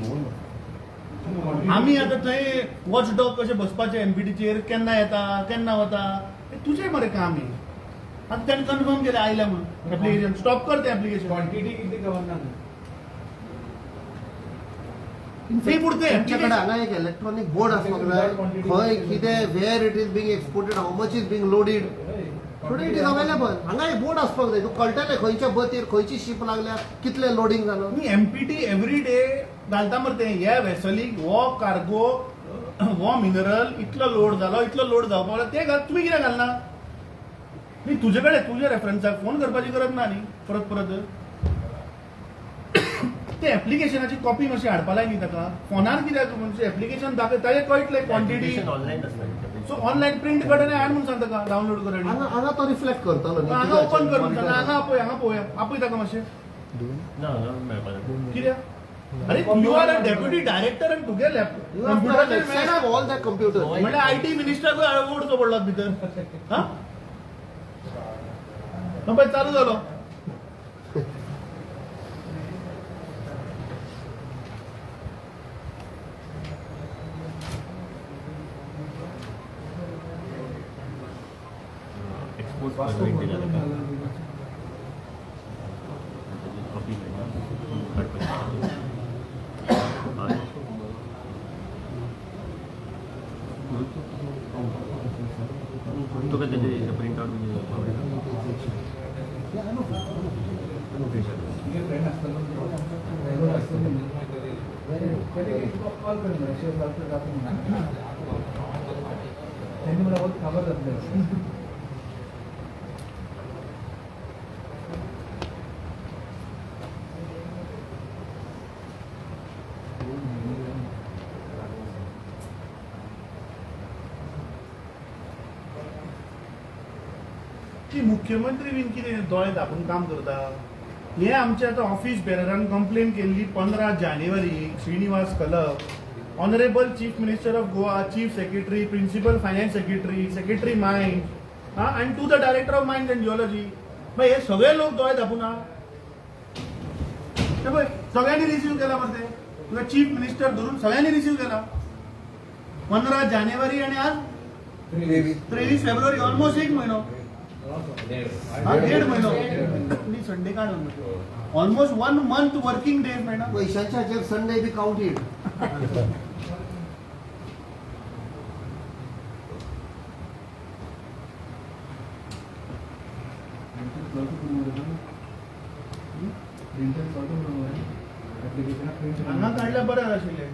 आमी आतां थंय वॉच डॉग कशें बसपाचें एनपीटीचेर केन्ना येता केन्ना वता हें तुजें मरे काम हें आता त्यांनी कन्फर्म केलं आयल्या म्हणून ऍप्लिकेशन स्टॉप करते ऍप्लिकेशन क्वांटिटी किती गव्हर्नर फी पुरते तुमच्याकडे हांगा एक इलेक्ट्रॉनिक बोर्ड असपाक जाय खंय कितें where it is being exported how much is being loaded थोडे इट इज अवेलेबल हांगा एक बोर्ड असपाक जाय तूं कळटलें खंयच्या बतीर खंयची शीप लागल्या कितलें लोडिंग जालो मी एमपीटी एवरी डे घालता मरे ते ह्या वेसलीक वो कार्गो वो मिनरल इतलो लोड जालो इतलो लोड जावपाक लागलो ते घाल तुम्ही कित्याक घालना न्ही तुजे कडेन तुज्या रेफरन्साक फोन करपाची गरज ना न्ही परत परत ते एप्लिकेशनाची कॉपी मातशी हाडपा लाय न्ही ताका फोनार कित्याक म्हणजे एप्लिकेशन दाखय ताजें कळटलें क्वॉन्टिटी ऑनलाईन असतं सो ऑनलाईन प्रिंट कडेन हाड म्हणून सांग ताका डावनलोड कर हांगा हांगा तो रिफ्लेक्ट करतलो न्ही हांगा ओपन कर म्हणून सांग हांगा पळोवया आपय ताका मातशें ना मेळपाक कित्याक अरे you are a deputy director आनी तुगे You have to have access to all the computers. म्हणजे आयटी मिनिस्टर ओढचो पडलो भितर हा पळय चालू जालो एक्सपोर्ट कॉपी तुका त्याचे प्रिंट आउट त्यांनी मला बहुत खबर घातली की मुख्यमंत्री बीन कितें दोळे धापून काम करता हे आमचे आता ऑफिस बेररान कंप्लेन केल्ली 15 जानेवारी श्रीनिवास कलप honourable chief minister of Goa chief secretary principal finance secretary secretary mines and to the director of mines and geology मागीर हे सगळे लोक दोळे धापून आहा ते पळय सगळ्यांनी रिसीव केला मरे ते तुका चीफ मिनिस्टर धरून सगळ्यांनी रिसीव केला 15 जानेवारी आणि आज 23 फेब्रुवारी ऑलमोस्ट एक महिनो डेढ़ महीनो संडे काढून almost 1 month working days madam पैशांच्या हाचेर संडे बी काउंटेड हांगा काढल्या बरें आशिल्लें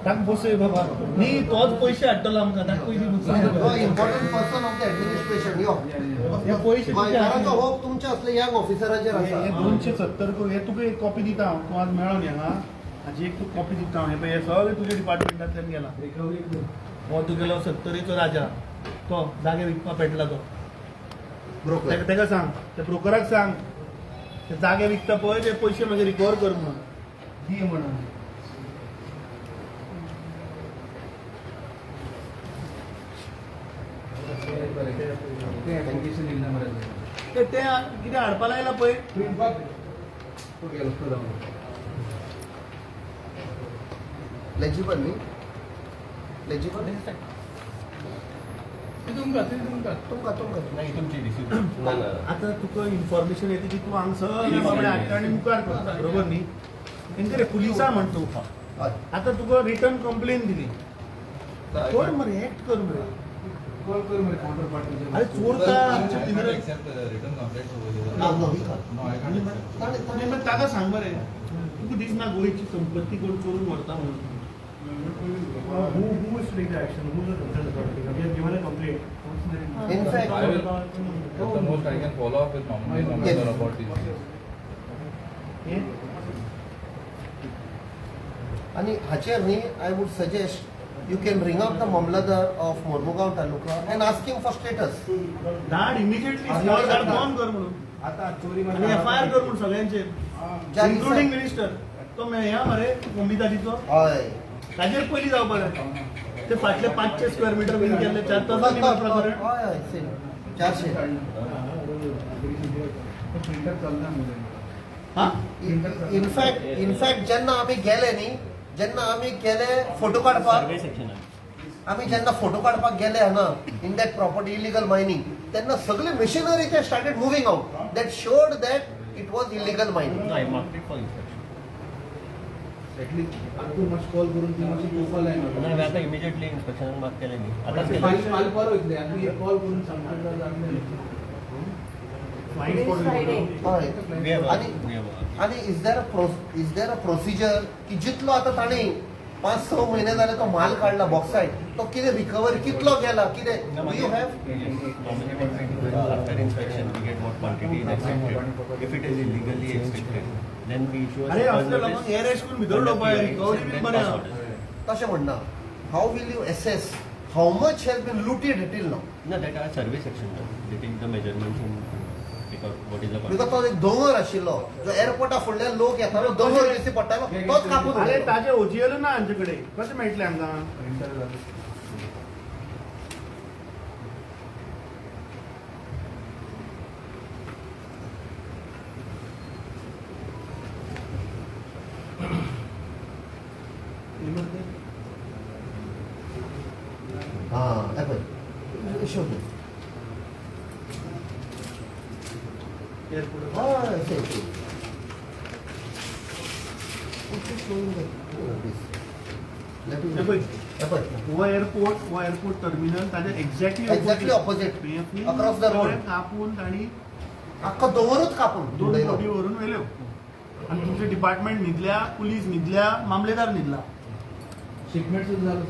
ताक बसय बाबा न्ही तोच पैसे हाडटलो आमकां ताक पयलीं important person of the administration यो हे पैसे गोंयकारांचो होप तुमच्या असले यंग ऑफिसरांचेर आसा हे 270 हे तुका एक कॉपी दिता हांव तूं आज मेळो न्ही हांगा हाजी एक तुका कॉपी दिता हांव हे पळय हे सगळे तुज्या डिपार्टमेंटांतल्यान गेला हो तुगेलो 70 राजा तो जागे विकपा पेटला तो ब्रोकर तेका सांग त्या ब्रोकराक सांग ते जागे विकता पळय ते पयशे मागीर रिकवर कर म्हणून दी म्हणून ते कितें हाडपा लायला पळय लेजिबल न्ही लेजिबल तुमकां नाही तुमची रिसीव आता तुका इन्फॉर्मेशन येते की तू हांग सगळे बाबडे हाडटा आनी मुखार करता बरोबर न्ही तेंका रे पुलिसा म्हण तूं आता तुका रिटर्न कंप्लेन दिली कर मरे एक्ट कर मरे कॉल कर मेरे काउंटर पार्टी अरे चोरता आमचे तिंगरे आनी मागीर ताका सांग मरे तुका दिसना गोंयची संपत्ती कोण चोरून व्हरता म्हणून who is taking the action? Who is the concerned authority? We have given a complaint. In fact, I will, at the most, I can follow up with Mamladoor about this. हे आणि हाचेर न्ही I would suggest you can ring up the mamlatdar of Mormugao taluka and asking for status धाड इमिजिएटली धाड बॉम्ब कर म्हणून आता चोरी आणि एफआयआर कर म्हणून सगळ्यांचेर इन्क्लुडिंग मिनिस्टर तो ह्या मरे मुंबईताजीचो हय ताजेर पयलीं जावपाक जाय ते फाटले 500 स्क्वेअर मीटर बीन केल्ले 4 तासांनी प्रकरण हय हय सेम 400 हा इनफॅक्ट जेन्ना आमी गेले न्ही जेन्ना आमी गेले फोटो काडपाक सर्वे सेक्शन आमी जेन्ना फोटो काडपाक गेले हांगा in that property illegal mining तेन्ना सगळे मशिनरी ते started moving out that showed that it was illegal mining नाही मार्केट फॉर इन्स्पेक्शन तू मातशें कॉल करून ती मातशी पळोवपा लाय नाही मी आता इमिजिएटली इन्स्पेक्शन मार्क केले न्ही आताच काल केलं काल परवा येतले आनी कॉल करून सांगता जातलें हय आणि इज देर अ प्रोसिजर की जितलो आता ताणी 5-6 महिने जाले तो माल काढला बॉक्सायड तो कितें रिकवरी कितलो गेला कितें you have after inspection we get what quantity is expected if it is illegally expected then we issue अरे असले लोक एअर रेस्ट करून भितर उडोवपाक रिकवरी बीन बरें आहा तशें म्हणना how will you assess how much has been looted till now No, that are survey section. They take the measurements and pick out what is the because तो एक दोंगर आशिल्लो जो एअरपोर्टा फुडल्यान लोक येतालो दोंगर दिसती पडटालो तोच कापून अरे उडयलो. ताजे ओजीएल ना आमचे कडेन कशें मेळटलें आमकां हां हे पळय शोध हय सेम हे पळय हो एअरपोर्ट टर्मिनल ताजे Exactly opposite. Across the road. कापून ताणी आख्खो दोंगरूच कापून दोन उडयलो. बॉडी व्हरून व्हेल्यो आनी तुमचे डिपार्टमेंट न्हिदल्या पुलीस न्हिदल्या मामलेदार न्हिदला शिपमेंट सुद्धा झालं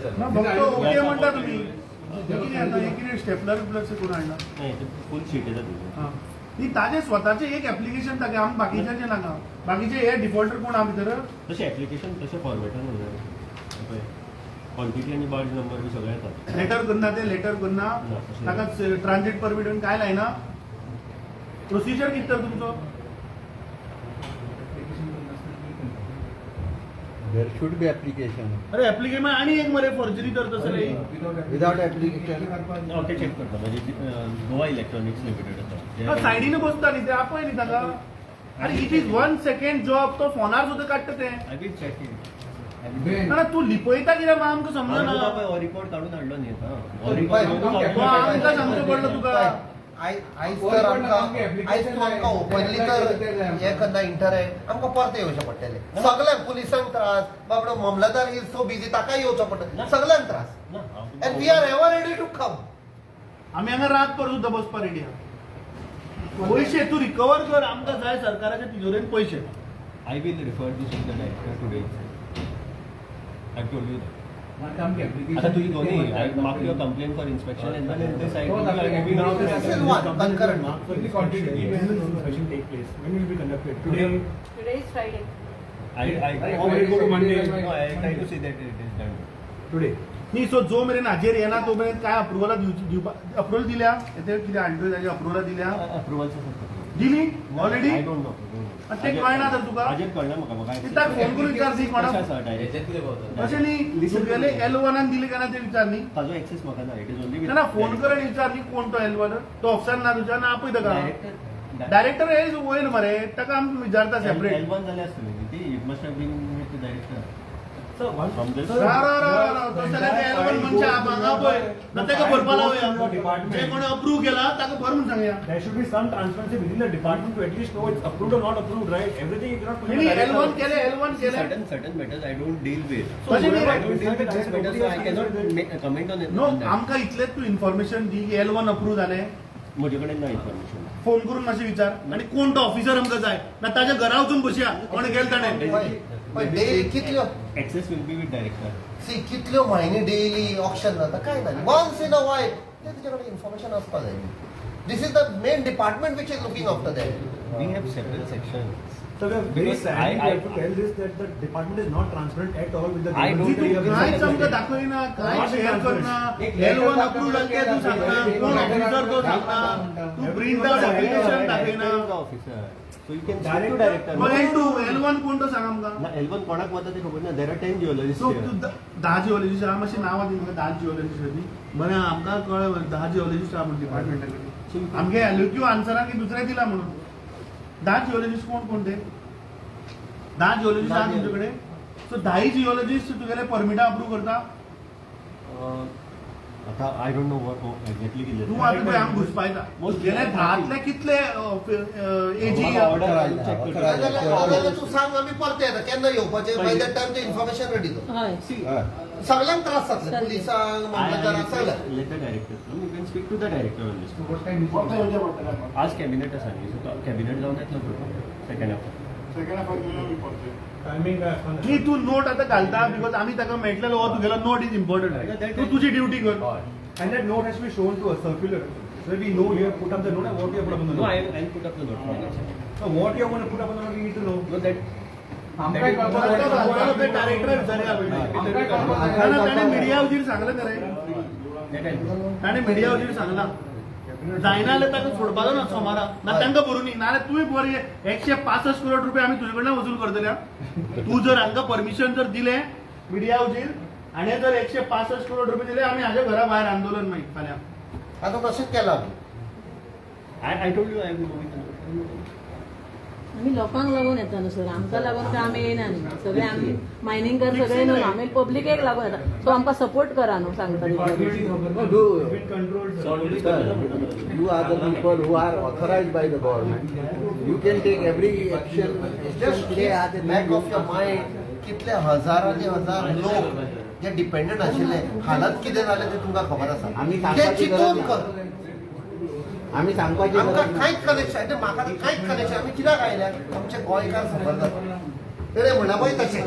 सर ना फक्त ओके म्हणटा तुमी हे कितें आता हे कितें स्टेपलर बिपलर करून हाडला नाही ते फुल शीट येतात तुझे हां ती ताजे स्वताचे एक ऍप्लिकेशन तागे आमी बाकीच्यांचे नाका बाकीचे हे डिफॉल्टर कोण आहा भितर तसे ऍप्लिकेशन तसे फॉर्मेटान उरले क्वांटिटी आणि बार्ज नंबर बी सगळे येतात लेटर करना ते लेटर करना ना, तशें ताका ट्रान्झिट परमीट बीन काय लायना प्रोसिजर कितें तर तुमचो There should be application. अरे ऍप्लिकेशन आणि एक मरे फॉर्जरी तर तसं रे Without application. ते चेक करता म्हणजे गोवा इलेक्ट्रॉनिक्स लिमिटेड आसा सायडीन बसता न्ही ते आपय न्ही ताका अरे इट इज 1 सेकंड जॉब तो फोनार सुद्धा काडटा ते आय विल चेक ना तू लिपयता कित्याक आमकां समजना हो रिपोर्ट काढून हाडलो न्ही पळय, आमकां सांगचो पडलो तुका आयज तर आमकां ओपनली तर हे करना इंटरॅक्ट आमकां परते येवचें पडटलें सगळ्यांक पुलिसांक त्रास बाबडो मामलेदार इज सो बिजी ताकाय येवचो पडटा सगळ्यांक त्रास and we are ever ready to come आमी हांगा रात पर सुद्दां बसपा रेडी आहा पयशे तू रिकवर कर आमकां जाय सरकाराच्या तिजोरेन पयशे I will refer this to the director today I told you आता तुझी दोन्ही I mark your complaint for inspection and then this I This is one concurrent. Inspection take place. When will be conducted? Today. Today is Friday. Will go to Monday. No, I try to see that it is done. Today. नी सो जो मेरेन हाजेर येना तो मेरेन काय अप्रुवला दिवपाक अप्रुवल दिल्या येते कितें हाडटो ताजी अप्रुवला दिल्या दिली ऑलरेडी आय डोंट नो ते कळना तर तुका हाजेर कळना म्हाका ती ताका फोन करून विचार दी कोणाक अशें न्ही तुगेले L1 दिले काय ना ते विचार न्ही ताजो एक्सेस म्हाका ना इट इज ओनली ना फोन कर आणि विचार न्ही कोण तो L1 तो ऑप्शन ना तुझ्या ना आपय ताका डायरेक्टर हे वयर मरे ताका आमी विचारता सेपरेट L1 जाले आसतली ती it must have been with the director So one from this तसले ते L1 मनशा हांगा पळय ना ताका भरपा लावया जे कोण अप्रूव केला ताका भर म्हणून सांगया there should be some transparency within the department to at least know it's approved or not approved, right? Everything you cannot put in नाही the L1 director. केले L1 केले certain matters I don't deal with. So, I whoever don't deal with these matters, so I cannot make a comment on it. No on that. आमकां इतलेच तू इन्फॉर्मेशन दी की L1 अप्रूव जाले म्हजे कडेन ना इन्फॉर्मेशन फोन करून मातशें विचार आणि कोण तो ऑफिसर आमकां जाय ना ताच्या घरा वचून बसया कोण गेल ताणें डेली कितल्यो access will be with director see कितल्यो म्हयने डेली ऑप्शन जाता काय ना वन्स इन अ वायल ते तुजे कडेन इन्फॉर्मेशन आसपा जाय this is the main department which is looking after that we have separate sections So we are very Because sad I- to tell this that the department is not transparent at all with the I don't grievances that you have कांयच been आमकां दाखयना कांय शेअर करना L1 अप्रूव जाले ते तू सांगना कोण ऑफिसर तो सांगना तू प्रिंट आउट ऍप्लिकेशन दाखयना officer So you can speak to director. मग L1 कोण तो सांग आमकां. ना L1 कोणाक वता ते खबर ना. There are 10 geologists so here. 10 geologist आहा मातशी नांवां दी म्हाका 10 जिओलॉजिस्ट बरें आमकां कळ्ळें 10 जिओलॉजिस्ट आहा म्हणून डिपार्टमेंटाकडे आमगे एलक्यू आन्सराक की दुसरे दिला म्हणून 10 जिओलॉजिस्ट कोण ते 10 जिओलॉजिस्ट आहा तुमचे कडेन सो 10 जिओलॉजिस्ट तुगेले परमिटा अप्रूव करता आता I don't know what exactly कितें. तूं आतां पळय आमकां घुसपायता गेले 10तले कितले एजी नाजाल्यार तू सांग आमी परते येता केन्ना येवपाचें बाय दॅट टायम ते इन्फॉर्मेशन रेडी कर हय सगळ्यांक त्रास जातले पुलिसांक मामलेदारांक सगळ्यांक. Let the director come. You can speak to the director on this. वखदां येवचें पडटलें आज कॅबिनेट आसा न्ही सो कॅबिनेट जावन येतलो प्रोग्राम सेकंड हाफ. टायमिंग काय आसना. की तू नोट आता घालता बिकॉज आम्ही ताका मेळटलेलो हो तुगेलो नोट इज इम्पॉर्टंट तू तुझी ड्युटी कर And that note has to be shown to us circular. So we know you have put up the note and what you have put up on the No, note. I'll put up the note. So what you are going to put up on the note, we need to know. No, that director ताणे मिडिया वजीर सांगलें रे ताणे मिडिया वजीर सांगला जायना जाल्यार ताका सोडपाचो ना सोमारा ना तांकां भरून नाल्यार तुवें बरी 165 करोड रुपया आमी तुजे कडल्यान वसूल करतले तूं जर हांकां परमिशन जर दिलें मिडिया वजीर आनी जर 165 करोड रुपये दिले आमी हाज्या घरा भायर आंदोलन मागीर फाल्यां आतां तशेंच केलां I told you I will go with the note. आम्ही लोकांक लागून येता न्हू सर आमकां लागून तर आमी येयना न्ही सगळे आमी मायनिंगकार सगळे न्हू आमी पब्लिकेक लागून येता सो आमकां सपोर्ट करा न्हू सांगता Been controlled. You are the people who are authorized by the government. You can take every action. Just back of your mind कितले हजारांनी हजार लोक जे डिपेंडंट आशिल्ले हालत कितें जालें तें तुमकां खबर आसा आमी ते सांगपाची चिंतून गरज कर ना. आमी सांगपाची गरज आमकां ना. कांयच कनेक्शन म्हाका कांयच कनेक्शन आमी कित्याक आयल्या आमचे गोंयकार खबर जाता तेणे म्हणा पळय तशें